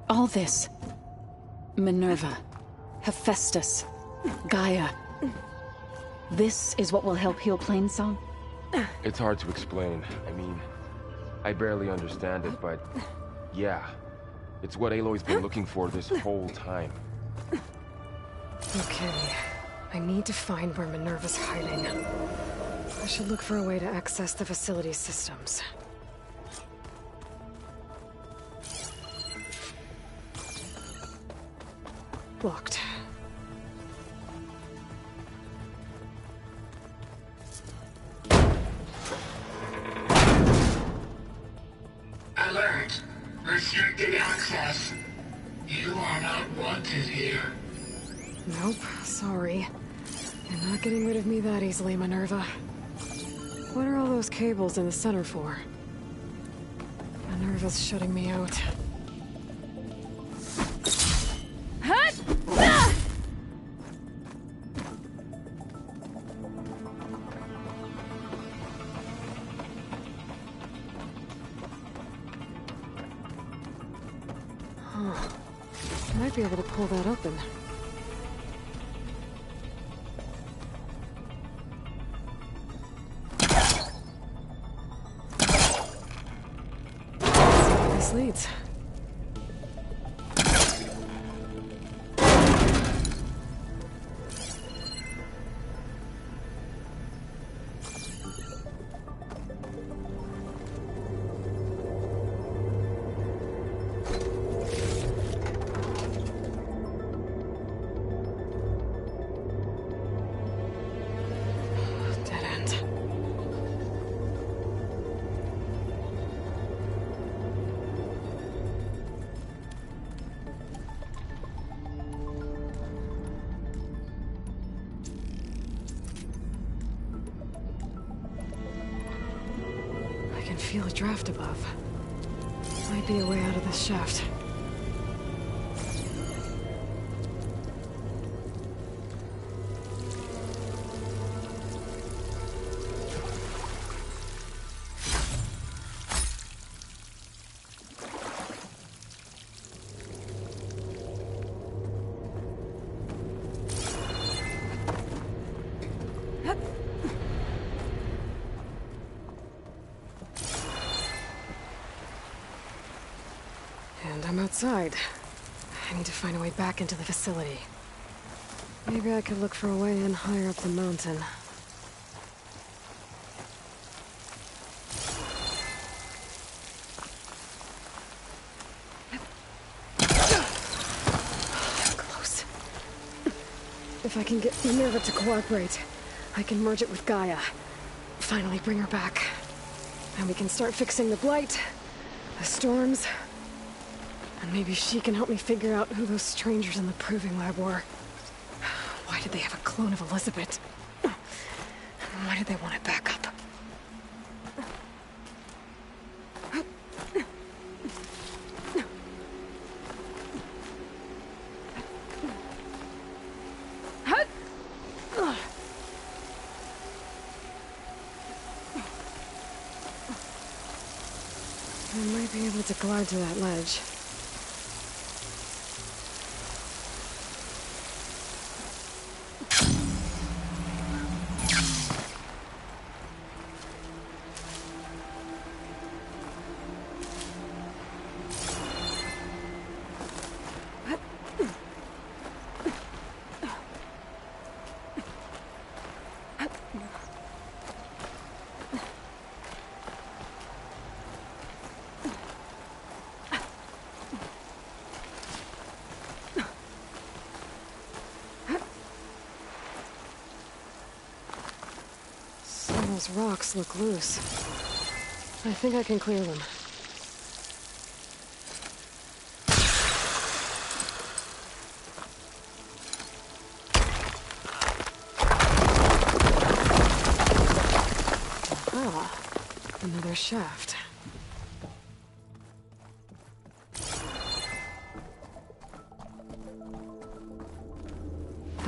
All this. Minerva. Hephaestus. Gaia. This is what will help heal Plainsong? It's hard to explain. I mean, I barely understand it, but yeah. It's what Aloy's been looking for this whole time. Okay. I need to find where Minerva's hiding. I should look for a way to access the facility's systems. Locked. Alert. Restricted access. You are not wanted here. Nope, sorry. You're not getting rid of me that easily, Minerva. What are all those cables in the center for? Minerva's shutting me out. Huh. Might be able to pull that open. This leads. I can feel a draft above. Might be a way out of this shaft. And I'm outside. I need to find a way back into the facility. Maybe I could look for a way in higher up the mountain. Close. If I can get Minerva to cooperate, I can merge it with Gaia. Finally bring her back. And we can start fixing the blight, the storms, and maybe she can help me figure out who those strangers in the proving lab were. Why did they have a clone of Elizabeth? Why did they want it back up? I might be able to glide to that ledge. Those rocks look loose. I think I can clear them. Ah, another shaft.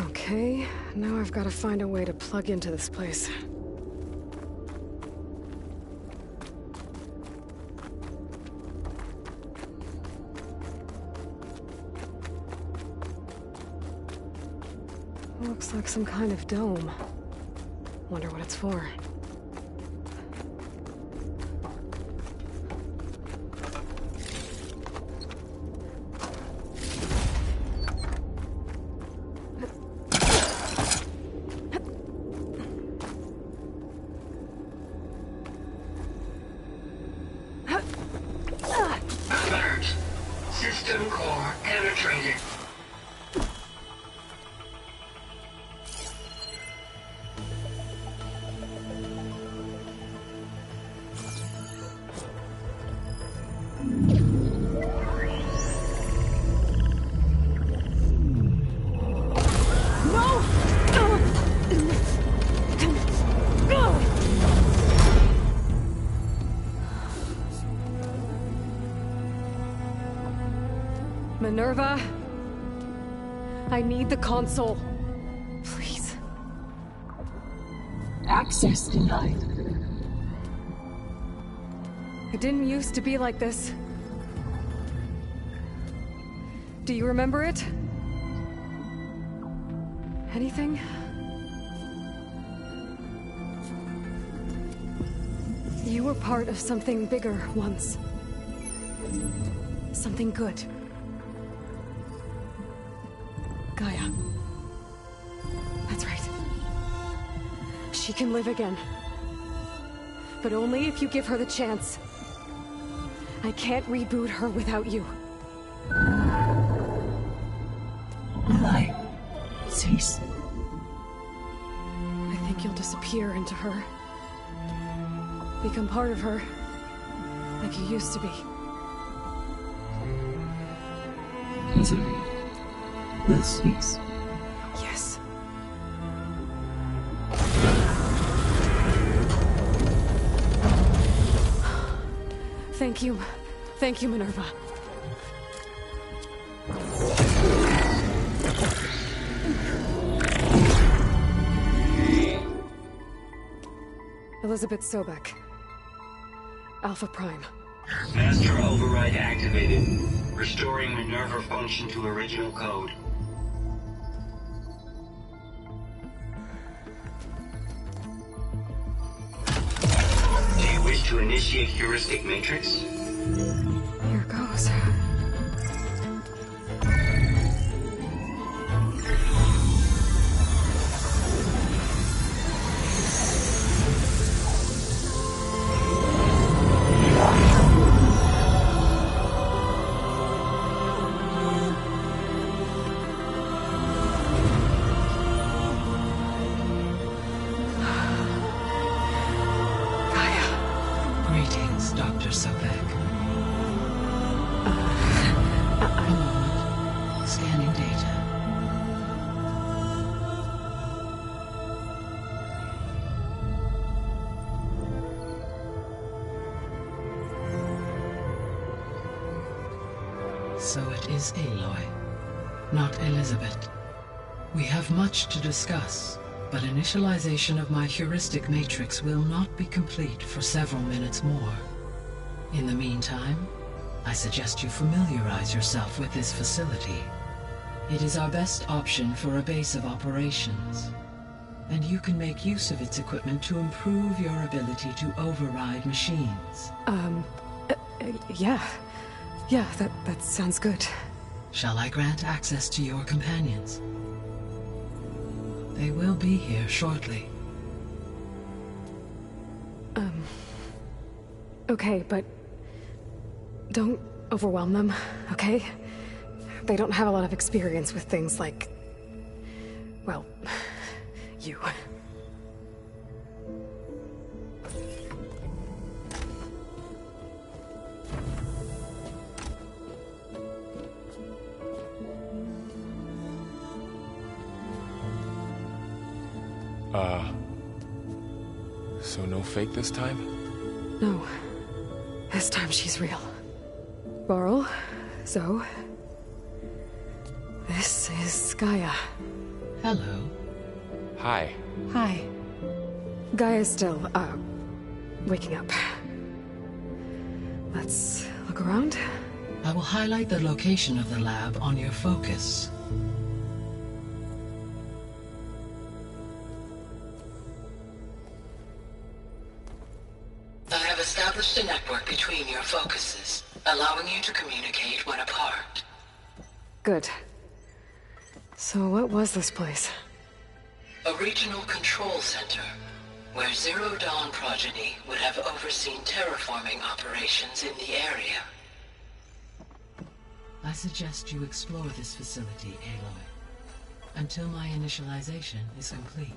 Okay, now I've got to find a way to plug into this place. Looks like some kind of dome. Wonder what it's for. Alert. System core penetrated. Minerva, I need the console. Please. Access denied. It didn't used to be like this. Do you remember it? Anything? You were part of something bigger once. Something good. Gaia. That's right. She can live again. But only if you give her the chance. I can't reboot her without you. Why? Cease. I think you'll disappear into her. Become part of her. Like you used to be. Misery will cease. Yes. Thank you. Thank you, Minerva. Elizabeth Sobek. Alpha Prime. Master override activated. Restoring Minerva function to original code. Do you wish to initiate heuristic matrix? Here goes. Greetings, Dr. Sobek. One moment. Scanning data. So it is Aloy, not Elizabeth. We have much to discuss, but initialization of my heuristic matrix will not be complete for several minutes more. In the meantime, I suggest you familiarize yourself with this facility. It is our best option for a base of operations, and you can make use of its equipment to improve your ability to override machines. Yeah. Yeah, that sounds good. Shall I grant access to your companions? They will be here shortly. Okay, but don't overwhelm them, okay? They don't have a lot of experience with things like, well, you. So no fake this time? No. This time she's real. Varl, Zoe. This is Gaia. Hello. Hi. Hi. Gaia's still, waking up. Let's look around. I will highlight the location of the lab on your focus. I have established a network between your focuses, allowing you to communicate when apart. Good. So what was this place? A regional control center, where Zero Dawn progeny would have overseen terraforming operations in the area. I suggest you explore this facility, Aloy, until my initialization is complete.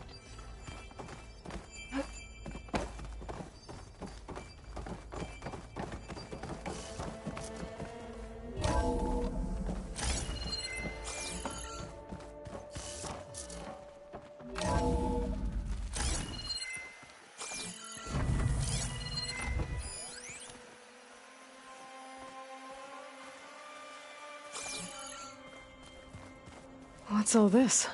What's all this?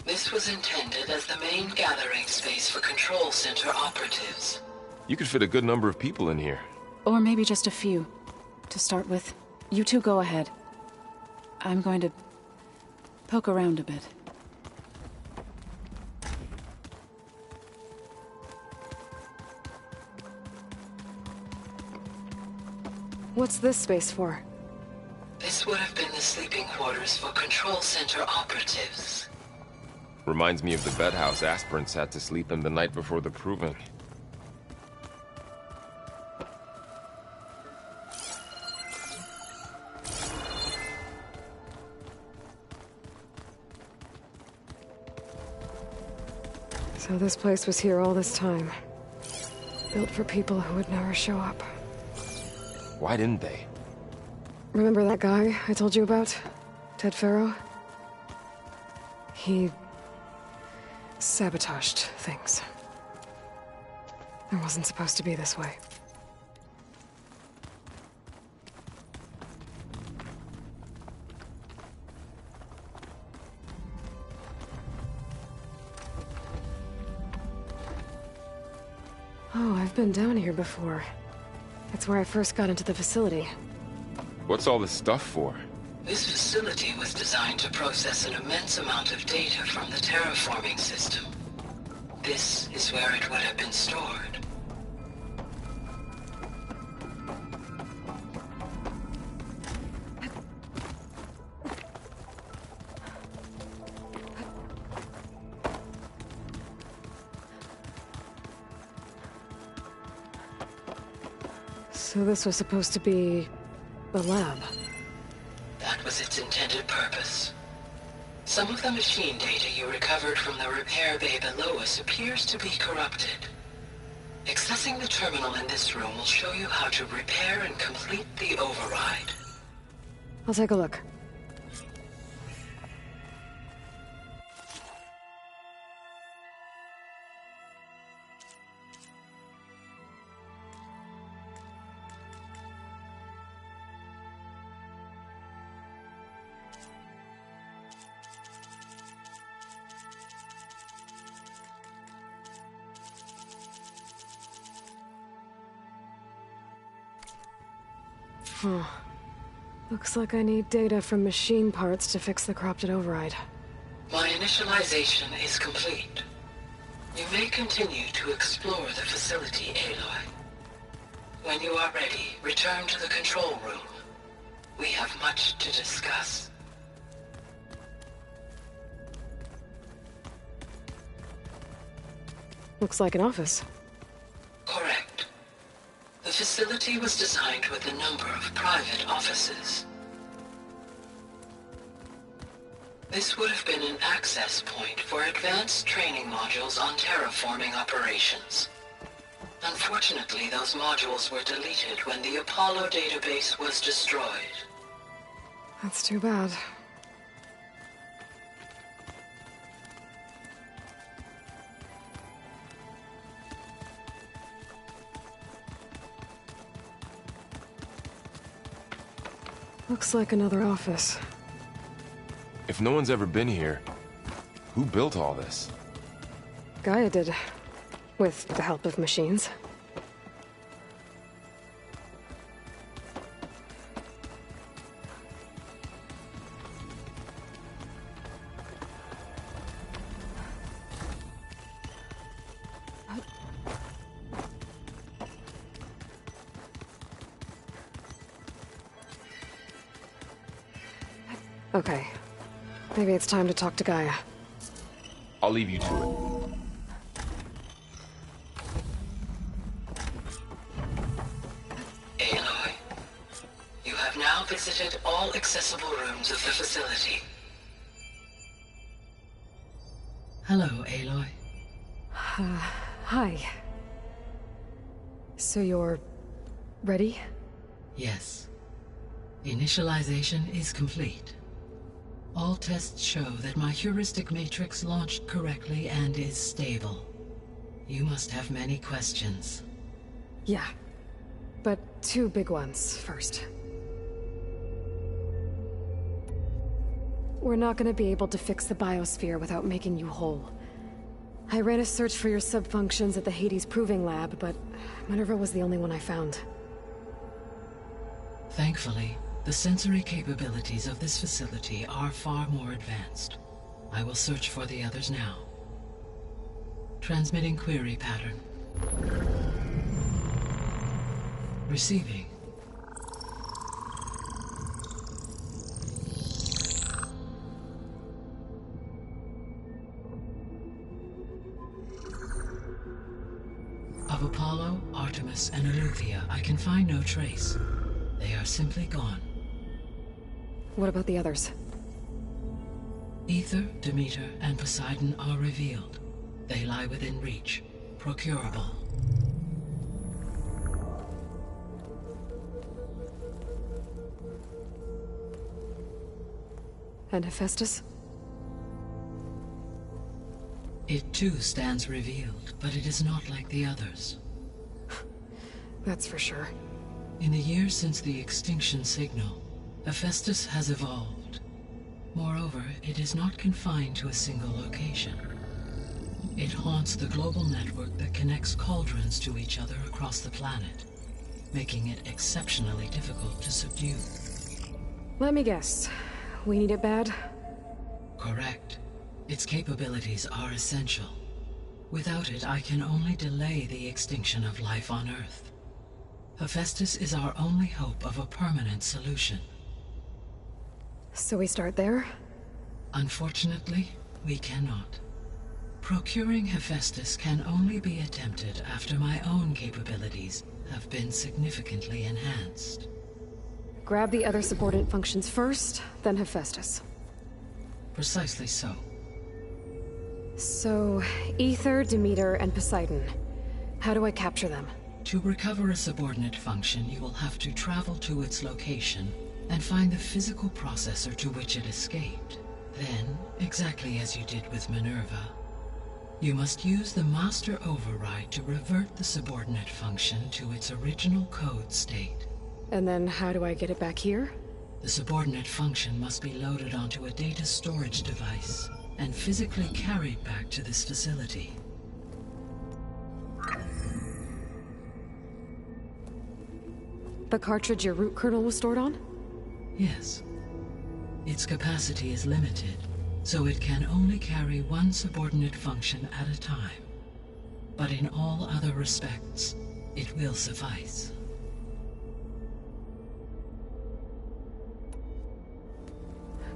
This was intended as the main gathering space for Control Center operatives. You could fit a good number of people in here. Or maybe just a few, to start with. You two go ahead. I'm going to poke around a bit. What's this space for? This would have been the sleeping quarters for Control Center operatives. Reminds me of the bedhouse aspirants had to sleep in the night before the proving. So this place was here all this time. Built for people who would never show up. Why didn't they? Remember that guy I told you about? Ted Farrow? He sabotaged things. It wasn't supposed to be this way. Oh, I've been down here before. It's where I first got into the facility. What's all this stuff for? This facility was designed to process an immense amount of data from the terraforming system. This is where it would have been stored. So this was supposed to be a lab. That was its intended purpose. Some of the machine data you recovered from the repair bay below us appears to be corrupted. Accessing the terminal in this room will show you how to repair and complete the override. I'll take a look. Huh. Looks like I need data from machine parts to fix the corrupted override. My initialization is complete. You may continue to explore the facility, Aloy. When you are ready, return to the control room. We have much to discuss. Looks like an office. Correct. The facility was designed with a number of private offices. This would have been an access point for advanced training modules on terraforming operations. Unfortunately, those modules were deleted when the Apollo database was destroyed. That's too bad. Looks like another office. If no one's ever been here, who built all this? Gaia did. With the help of machines. Okay. Maybe it's time to talk to Gaia. I'll leave you to it. Aloy, you have now visited all accessible rooms of the facility. Hello, Aloy. Hi. So you're ready? Yes. Initialization is complete. All tests show that my heuristic matrix launched correctly and is stable. You must have many questions. Yeah. But two big ones first. We're not gonna be able to fix the biosphere without making you whole. I ran a search for your subfunctions at the Hades Proving Lab, but Minerva was the only one I found. Thankfully, the sensory capabilities of this facility are far more advanced. I will search for the others now. Transmitting query pattern. Receiving. Of Apollo, Artemis, and Eleuthia, I can find no trace. They are simply gone. What about the others? Ether, Demeter, and Poseidon are revealed. They lie within reach, procurable. And Hephaestus? It too stands revealed, but it is not like the others. That's for sure. In the years since the extinction signal, Hephaestus has evolved. Moreover, it is not confined to a single location. It haunts the global network that connects cauldrons to each other across the planet, making it exceptionally difficult to subdue. Let me guess. We need it bad? Correct. Its capabilities are essential. Without it, I can only delay the extinction of life on Earth. Hephaestus is our only hope of a permanent solution. So we start there? Unfortunately, we cannot. Procuring Hephaestus can only be attempted after my own capabilities have been significantly enhanced. Grab the other subordinate functions first, then Hephaestus. Precisely so. So, Ether, Demeter, and Poseidon. How do I capture them? To recover a subordinate function, you will have to travel to its location and find the physical processor to which it escaped. Then, exactly as you did with Minerva, you must use the master override to revert the subordinate function to its original code state. And then how do I get it back here? The subordinate function must be loaded onto a data storage device and physically carried back to this facility. The cartridge your root kernel was stored on? Yes. Its capacity is limited, so it can only carry one subordinate function at a time. But in all other respects, it will suffice.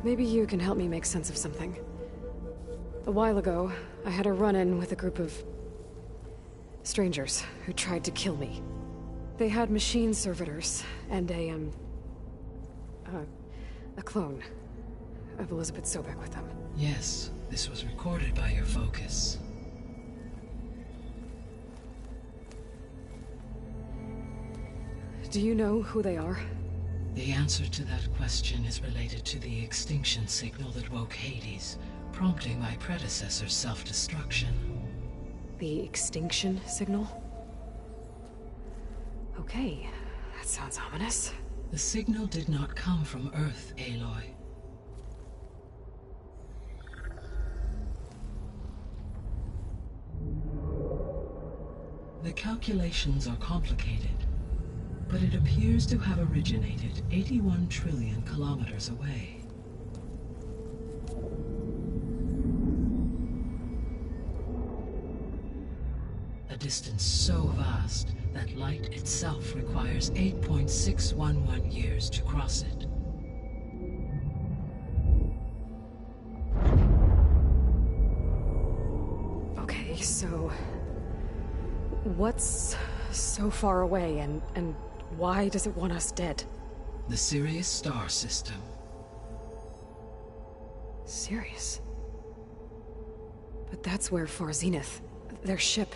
Maybe you can help me make sense of something. A while ago, I had a run-in with a group of strangers who tried to kill me. They had machine servitors and a clone of Elizabeth Sobek with them. Yes, this was recorded by your focus. Do you know who they are? The answer to that question is related to the extinction signal that woke Hades, prompting my predecessor's self-destruction. The extinction signal? Okay, that sounds ominous. The signal did not come from Earth, Aloy. The calculations are complicated, but it appears to have originated 81 trillion kilometers away. A distance so vast that light itself requires 8.611 years to cross it. Okay, so what's so far away and why does it want us dead? The Sirius star system. Sirius? But that's where Far Zenith, their ship.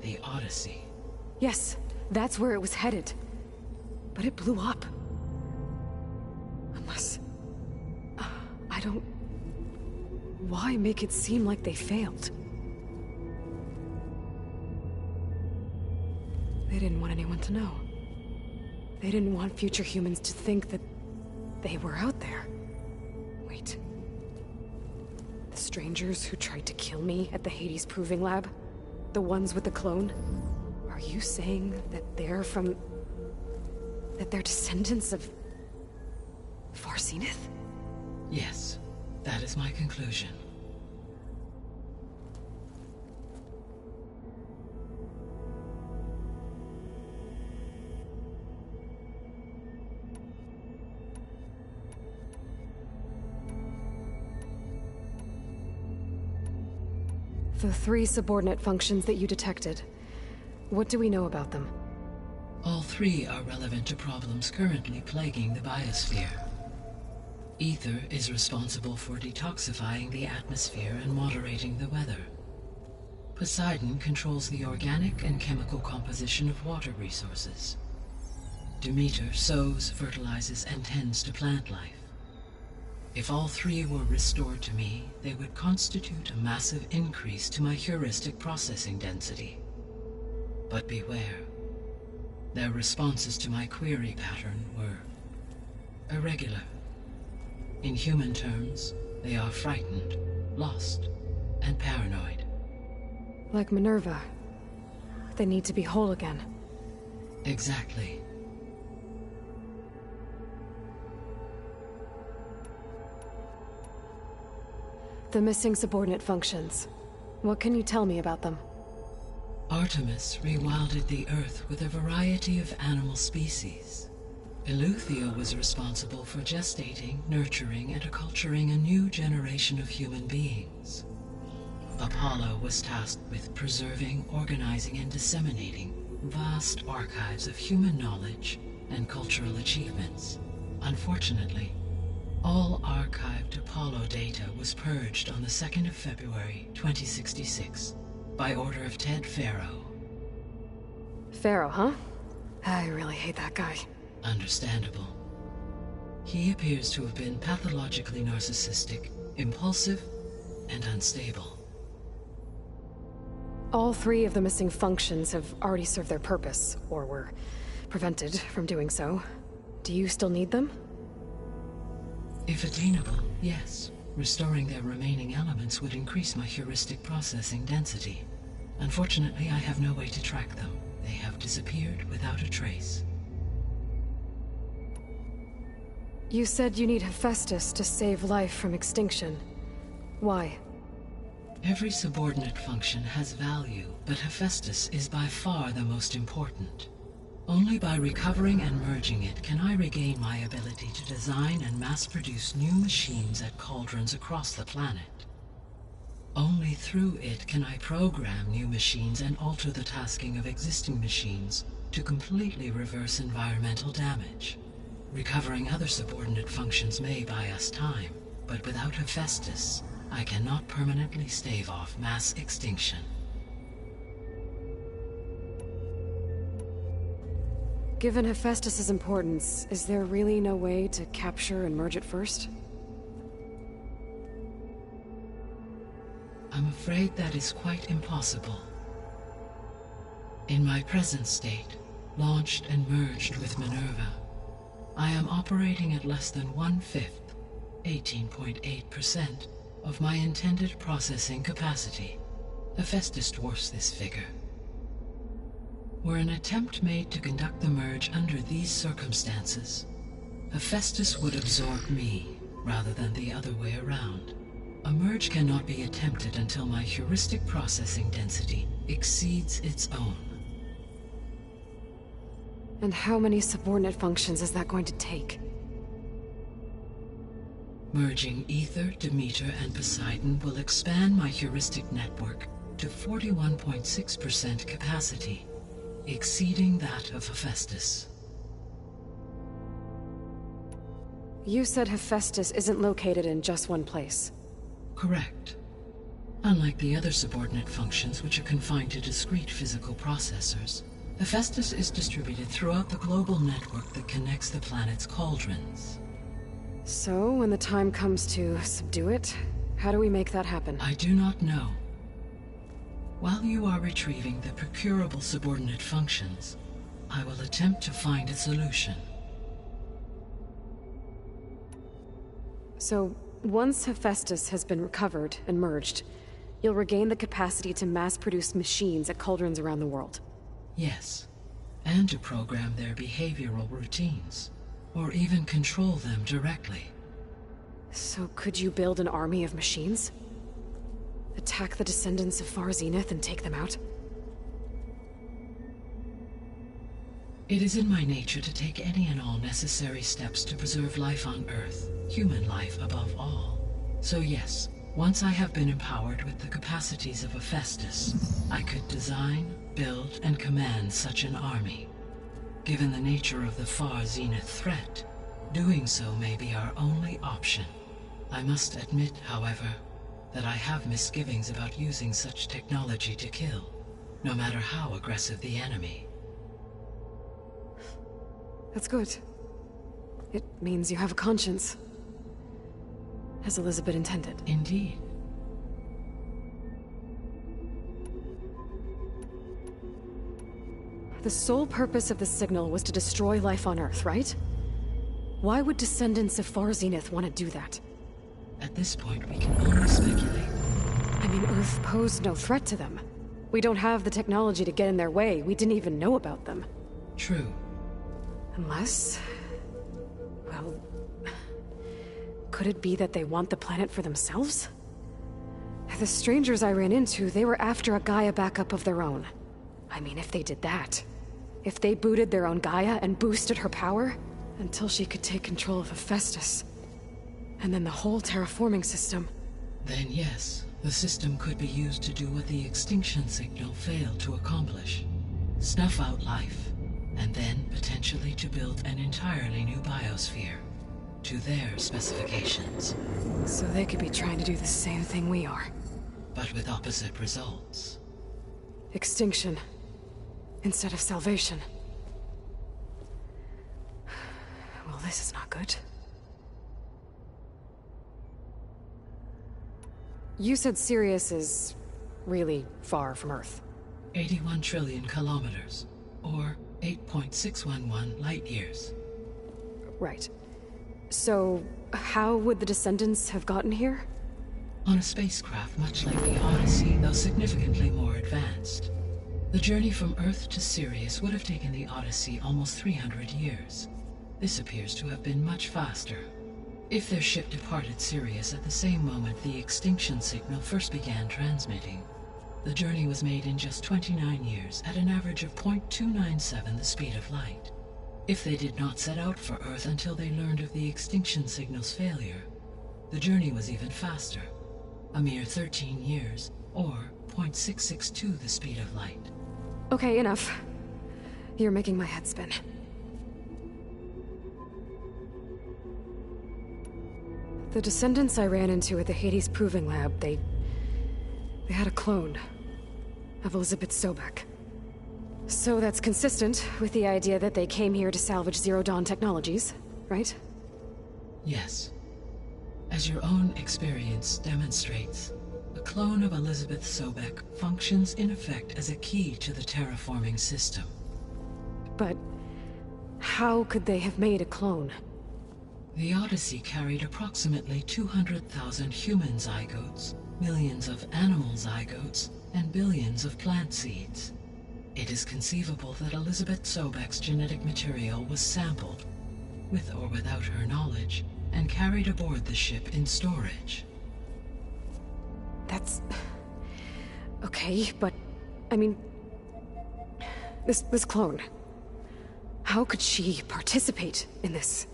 The Odyssey. Yes, that's where it was headed. But it blew up. Unless... I don't... Why make it seem like they failed? They didn't want anyone to know. They didn't want future humans to think that they were out there. Wait, strangers who tried to kill me at the Hades Proving Lab? The ones with the clone? Are you saying that they're from... that they're descendants of... Farsenith? Yes, that is my conclusion. The 3 subordinate functions that you detected. What do we know about them? All 3 are relevant to problems currently plaguing the biosphere. Ether is responsible for detoxifying the atmosphere and moderating the weather. Poseidon controls the organic and chemical composition of water resources. Demeter sows, fertilizes, and tends to plant life. If all 3 were restored to me, they would constitute a massive increase to my heuristic processing density. But beware. Their responses to my query pattern were irregular. In human terms, they are frightened, lost, and paranoid. Like Minerva. They need to be whole again. Exactly. The missing subordinate functions. What can you tell me about them? Artemis rewilded the Earth with a variety of animal species. Eleuthia was responsible for gestating, nurturing, and acculturating a new generation of human beings. Apollo was tasked with preserving, organizing, and disseminating vast archives of human knowledge and cultural achievements. Unfortunately, all archived Apollo data was purged on the 2nd of February, 2066, by order of Ted Faro. Pharaoh, huh? I really hate that guy. Understandable. He appears to have been pathologically narcissistic, impulsive, and unstable. All 3 of the missing functions have already served their purpose, or were prevented from doing so. Do you still need them? If attainable, yes. Restoring their remaining elements would increase my heuristic processing density. Unfortunately, I have no way to track them. They have disappeared without a trace. You said you need Hephaestus to save life from extinction. Why? Every subordinate function has value, but Hephaestus is by far the most important. Only by recovering and merging it can I regain my ability to design and mass-produce new machines at cauldrons across the planet. Only through it can I program new machines and alter the tasking of existing machines to completely reverse environmental damage. Recovering other subordinate functions may buy us time, but without Hephaestus, I cannot permanently stave off mass extinction. Given Hephaestus's importance, is there really no way to capture and merge it first? I'm afraid that is quite impossible. In my present state, launched and merged with Minerva, I am operating at less than 1/5, 18.8%, of my intended processing capacity. Hephaestus dwarfs this figure. Were an attempt made to conduct the merge under these circumstances, Hephaestus would absorb me, rather than the other way around. A merge cannot be attempted until my heuristic processing density exceeds its own. And how many subordinate functions is that going to take? Merging Ether, Demeter, and Poseidon will expand my heuristic network to 41.6% capacity, exceeding that of Hephaestus. You said Hephaestus isn't located in just one place. Correct. Unlike the other subordinate functions, which are confined to discrete physical processors, Hephaestus is distributed throughout the global network that connects the planet's cauldrons. So, when the time comes to subdue it, how do we make that happen? I do not know. While you are retrieving the procurable subordinate functions, I will attempt to find a solution. So, once Hephaestus has been recovered and merged, you'll regain the capacity to mass-produce machines at cauldrons around the world. Yes, and to program their behavioral routines, or even control them directly. So could you build an army of machines? Attack the descendants of Far Zenith and take them out? It is in my nature to take any and all necessary steps to preserve life on Earth, human life above all. So yes, once I have been empowered with the capacities of Hephaestus, I could design, build, and command such an army. Given the nature of the Far Zenith threat, doing so may be our only option. I must admit, however, that I have misgivings about using such technology to kill, no matter how aggressive the enemy. That's good. It means you have a conscience. As Elizabeth intended. Indeed. The sole purpose of the signal was to destroy life on Earth, right? Why would descendants of Far Zenith want to do that? At this point, we can only speculate. I mean, Earth posed no threat to them. We don't have the technology to get in their way. We didn't even know about them. True. Unless... well... could it be that they want the planet for themselves? The strangers I ran into, they were after a Gaia backup of their own. I mean, if they did that... if they booted their own Gaia and boosted her power... until she could take control of Hephaestus. And then the whole terraforming system... Then yes, the system could be used to do what the extinction signal failed to accomplish. Snuff out life, and then potentially to build an entirely new biosphere. To their specifications. So they could be trying to do the same thing we are. But with opposite results. Extinction. Instead of salvation. Well, this is not good. You said Sirius is really far from Earth. 81 trillion kilometers, or 8.611 light years. Right. So, how would the descendants have gotten here? On a spacecraft much like the Odyssey, though significantly more advanced. The journey from Earth to Sirius would have taken the Odyssey almost 300 years. This appears to have been much faster. If their ship departed Sirius at the same moment the extinction signal first began transmitting, the journey was made in just 29 years at an average of 0.297 the speed of light. If they did not set out for Earth until they learned of the extinction signal's failure, the journey was even faster, a mere 13 years, or 0.662 the speed of light. Okay, enough. You're making my head spin. The descendants I ran into at the Hades Proving Lab, they had a clone of Elizabeth Sobek. So that's consistent with the idea that they came here to salvage Zero Dawn technologies, right? Yes. As your own experience demonstrates, a clone of Elizabeth Sobek functions in effect as a key to the terraforming system. But how could they have made a clone? The Odyssey carried approximately 200,000 human zygotes, millions of animal zygotes, and billions of plant seeds. It is conceivable that Elizabeth Sobek's genetic material was sampled, with or without her knowledge, and carried aboard the ship in storage. That's... okay, but... I mean... This clone... how could she participate in this?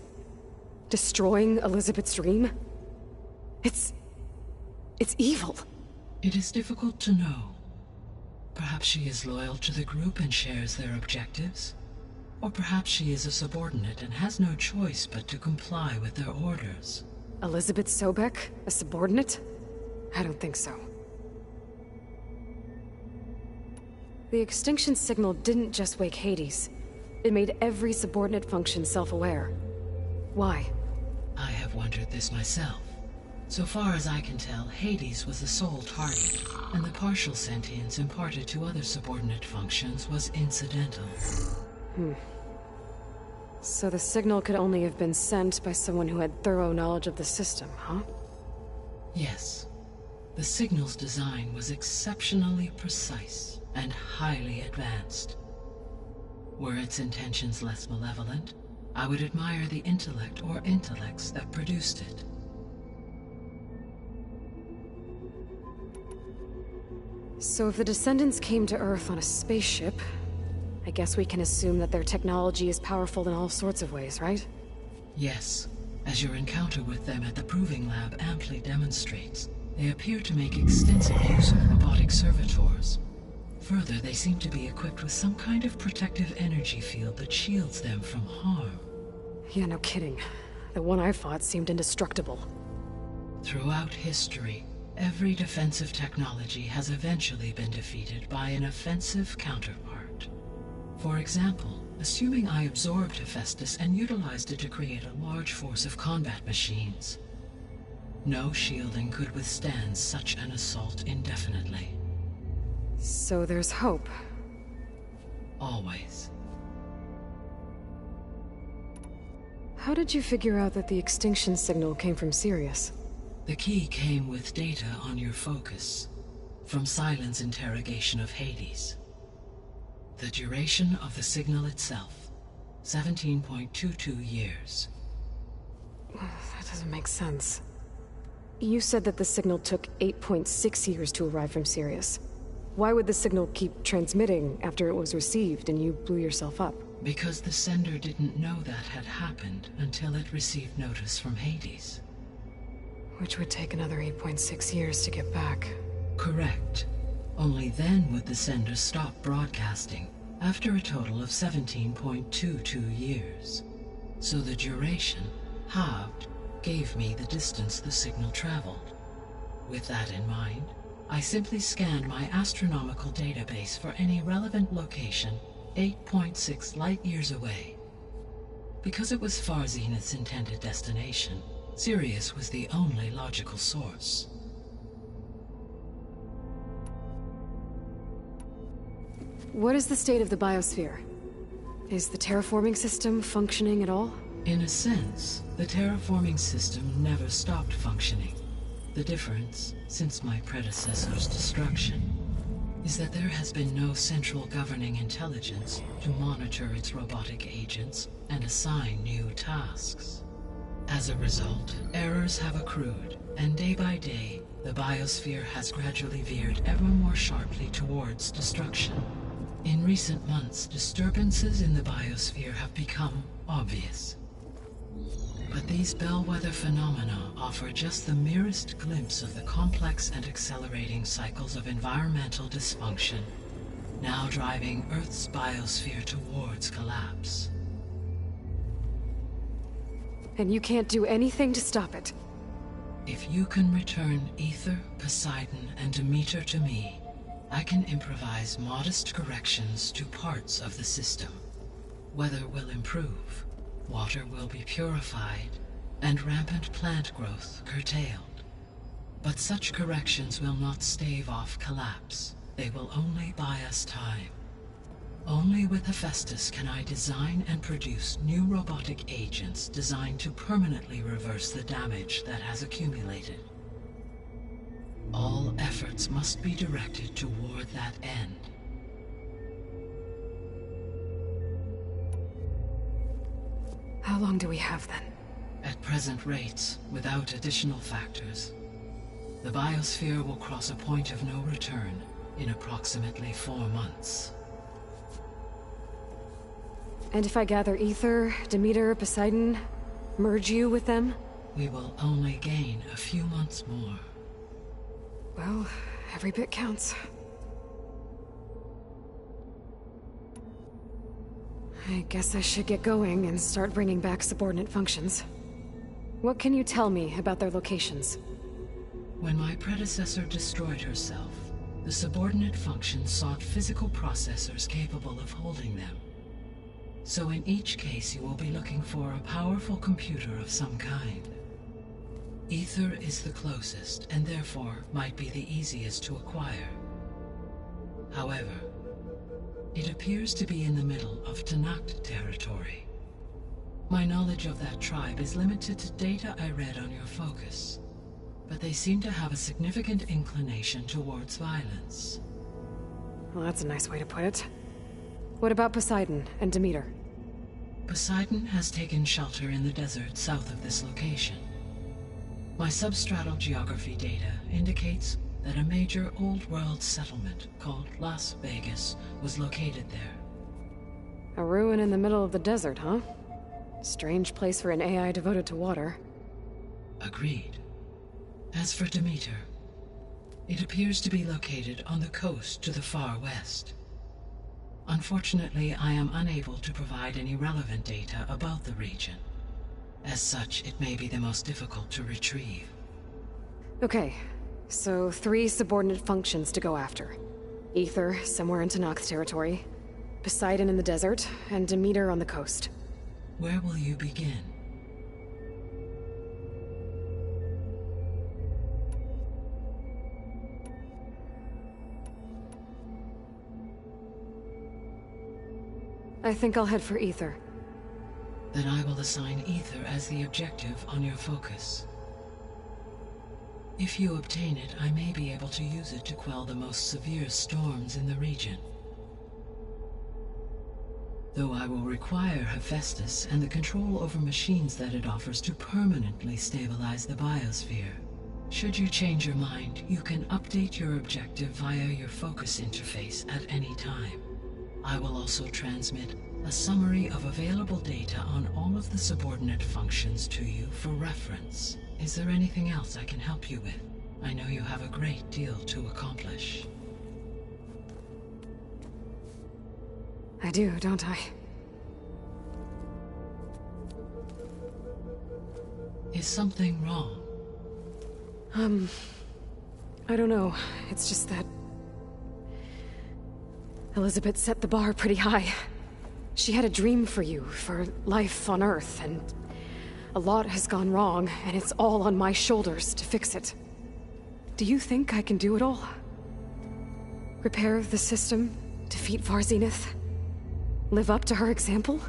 Destroying Elizabeth's dream? It's evil. It is difficult to know. Perhaps she is loyal to the group and shares their objectives. Or perhaps she is a subordinate and has no choice but to comply with their orders. Elizabeth Sobek? A subordinate? I don't think so. The extinction signal didn't just wake Hades. It made every subordinate function self-aware. Why? I have wondered this myself. So far as I can tell, Hades was the sole target, and the partial sentience imparted to other subordinate functions was incidental. So the signal could only have been sent by someone who had thorough knowledge of the system, huh? Yes. The signal's design was exceptionally precise and highly advanced. Were its intentions less malevolent, I would admire the intellect or intellects that produced it. So if the descendants came to Earth on a spaceship, I guess we can assume that their technology is powerful in all sorts of ways, right? Yes. As your encounter with them at the Proving Lab amply demonstrates, they appear to make extensive use of robotic servitors. Further, they seem to be equipped with some kind of protective energy field that shields them from harm. Yeah, no kidding. The one I fought seemed indestructible. Throughout history, every defensive technology has eventually been defeated by an offensive counterpart. For example, assuming I absorbed Hephaestus and utilized it to create a large force of combat machines. No shielding could withstand such an assault indefinitely. So there's hope. Always. How did you figure out that the extinction signal came from Sirius? The key came with data on your focus, from Silent's interrogation of Hades. The duration of the signal itself, 17.22 years. That doesn't make sense. You said that the signal took 8.6 years to arrive from Sirius. Why would the signal keep transmitting after it was received and you blew yourself up? Because the sender didn't know that had happened until it received notice from Hades. Which would take another 8.6 years to get back. Correct. Only then would the sender stop broadcasting, after a total of 17.22 years. So the duration, halved, gave me the distance the signal traveled. With that in mind, I simply scanned my astronomical database for any relevant location 8.6 light-years away. Because it was Far Zenith's intended destination, Sirius was the only logical source. What is the state of the biosphere? Is the terraforming system functioning at all? In a sense, the terraforming system never stopped functioning. The difference, since my predecessor's destruction, is that there has been no central governing intelligence to monitor its robotic agents and assign new tasks. As a result, errors have accrued, and day by day, the biosphere has gradually veered ever more sharply towards destruction. In recent months, disturbances in the biosphere have become obvious. But these bellwether phenomena offer just the merest glimpse of the complex and accelerating cycles of environmental dysfunction, now driving Earth's biosphere towards collapse. And you can't do anything to stop it? If you can return Ether, Poseidon, and Demeter to me, I can improvise modest corrections to parts of the system. Weather will improve, water will be purified, and rampant plant growth curtailed. But such corrections will not stave off collapse. They will only buy us time. Only with Hephaestus can I design and produce new robotic agents designed to permanently reverse the damage that has accumulated. All efforts must be directed toward that end. How long do we have then? At present rates, without additional factors, the biosphere will cross a point of no return in approximately 4 months. And if I gather Ether, Demeter, Poseidon, merge you with them? We will only gain a few months more. Well, every bit counts. I guess I should get going and start bringing back subordinate functions. What can you tell me about their locations? When my predecessor destroyed herself, the subordinate functions sought physical processors capable of holding them. So in each case you will be looking for a powerful computer of some kind. Ether is the closest, and therefore might be the easiest to acquire. However, it appears to be in the middle of Tanakh territory. My knowledge of that tribe is limited to data I read on your focus. but they seem to have a significant inclination towards violence. Well, that's a nice way to put it. What about Poseidon and Demeter? Poseidon has taken shelter in the desert south of this location. My substratal geography data indicates that a major old-world settlement called Las Vegas was located there. A ruin in the middle of the desert, huh? Strange place for an AI devoted to water. Agreed. As for Demeter, it appears to be located on the coast to the far west. Unfortunately, I am unable to provide any relevant data about the region. As such, it may be the most difficult to retrieve. Okay, so 3 subordinate functions to go after. Ether, somewhere in Tenakth's territory. Poseidon in the desert, and Demeter on the coast. Where will you begin? I think I'll head for Ether. Then I will assign Ether as the objective on your focus. If you obtain it, I may be able to use it to quell the most severe storms in the region. Though I will require Hephaestus and the control over machines that it offers to permanently stabilize the biosphere. Should you change your mind, you can update your objective via your focus interface at any time. I will also transmit a summary of available data on all of the subordinate functions to you for reference. Is there anything else I can help you with? I know you have a great deal to accomplish. I do, don't I? Is something wrong? I don't know. It's just that Elizabeth set the bar pretty high. She had a dream for you, for life on Earth, and a lot has gone wrong, and it's all on my shoulders to fix it. Do you think I can do it all? Repair the system, defeat Varzenith, live up to her example?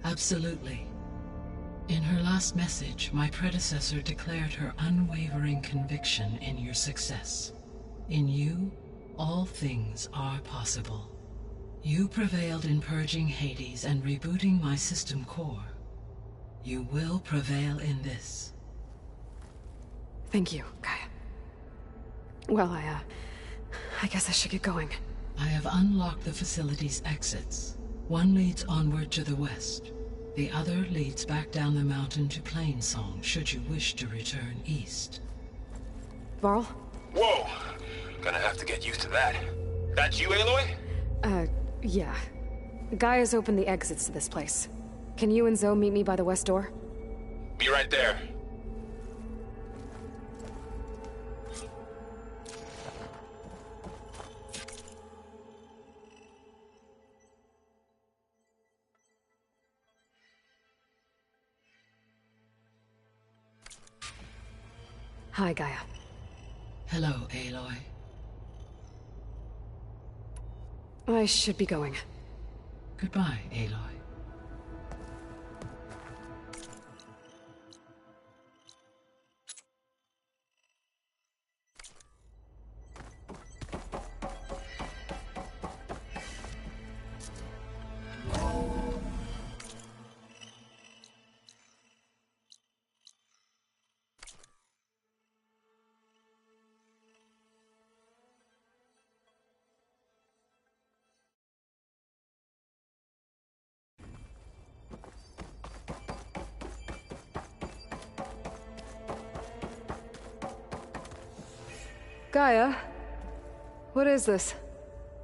Absolutely. In her last message, my predecessor declared her unwavering conviction in your success. In you, all things are possible. You prevailed in purging Hades and rebooting my system core. You will prevail in this. Thank you, Gaia. Well, I guess I should get going. I have unlocked the facility's exits. One leads onward to the west. The other leads back down the mountain to Plainsong, should you wish to return east. Varl? Whoa! Gonna have to get used to that. That's you, Aloy? Yeah. Gaia's opened the exits to this place. Can you and Zoe meet me by the west door? Be right there. Hi, Gaia. Hello, Aloy. I should be going. Goodbye, Aloy. Gaia, what is this?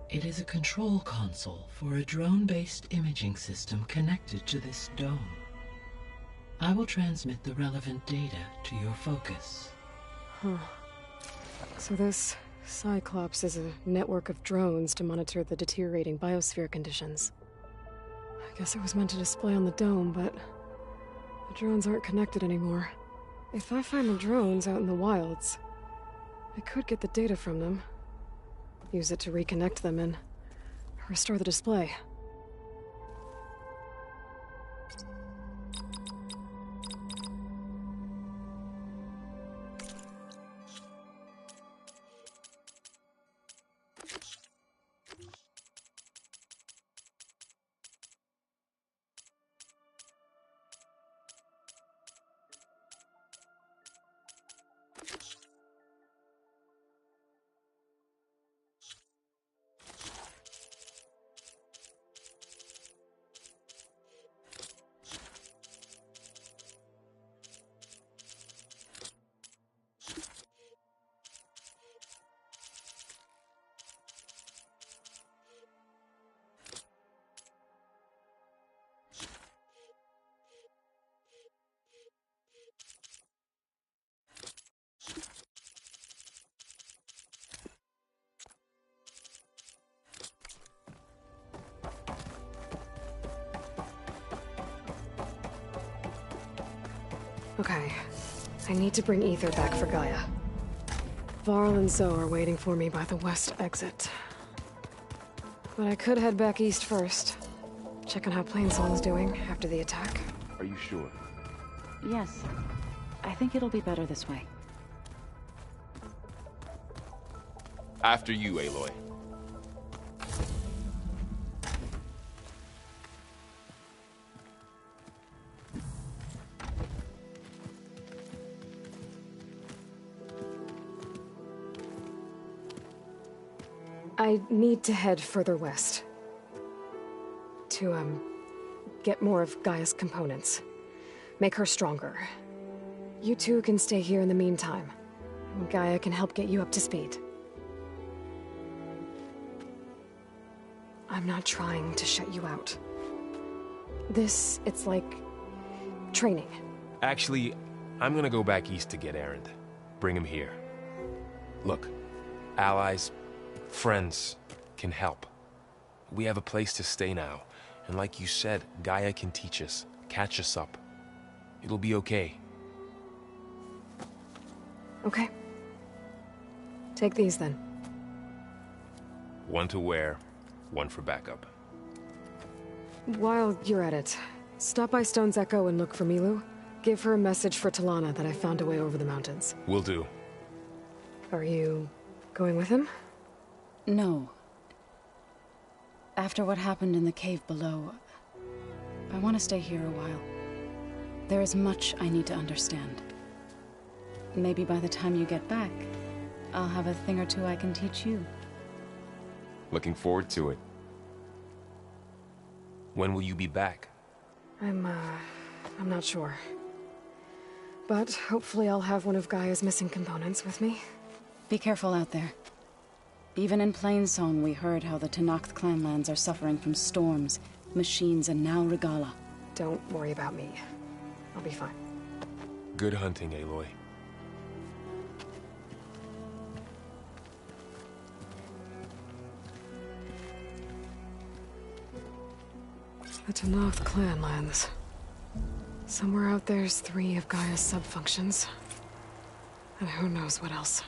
It is a control console for a drone-based imaging system connected to this dome. I will transmit the relevant data to your focus. Huh. So this Cyclops is a network of drones to monitor the deteriorating biosphere conditions. I guess it was meant to display on the dome, but the drones aren't connected anymore. If I find the drones out in the wilds, I could get the data from them, use it to reconnect them and restore the display. Okay. I need to bring Ether back for Gaia. Varl and Zoe are waiting for me by the west exit. But I could head back east first. Check on how Plainsong's doing after the attack. Are you sure? Yes. I think it'll be better this way. After you, Aloy. I need to head further west. To, get more of Gaia's components. Make her stronger. You two can stay here in the meantime. Gaia can help get you up to speed. I'm not trying to shut you out. It's like... training. Actually, I'm gonna go back east to get Erend. Bring him here. Look, allies, friends can help. We have a place to stay now. And like you said, Gaia can teach us, catch us up. It'll be okay. Okay. Take these then. One to wear, one for backup. While you're at it, stop by Stone's Echo and look for Milu. Give her a message for Talana that I found a way over the mountains. Will do. Are you going with him? No. After what happened in the cave below, I want to stay here a while. There is much I need to understand. Maybe by the time you get back, I'll have a thing or two I can teach you. Looking forward to it. When will you be back? I'm not sure. But hopefully I'll have one of Gaia's missing components with me. Be careful out there. Even in Plainsong, we heard how the Tenakth clanlands are suffering from storms, machines, and now Regala. Don't worry about me. I'll be fine. Good hunting, Aloy. The Tenakth clanlands. Somewhere out there's 3 of Gaia's sub-functions. And who knows what else.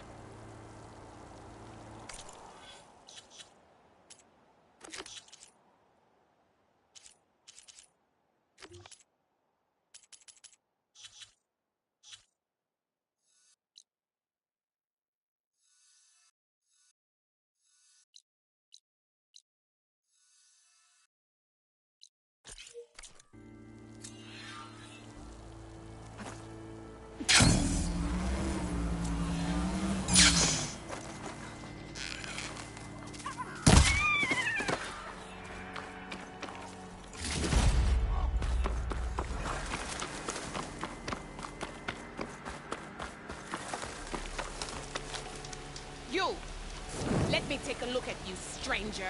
You! Let me take a look at you, stranger.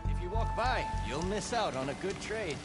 If you walk by, you'll miss out on a good trade.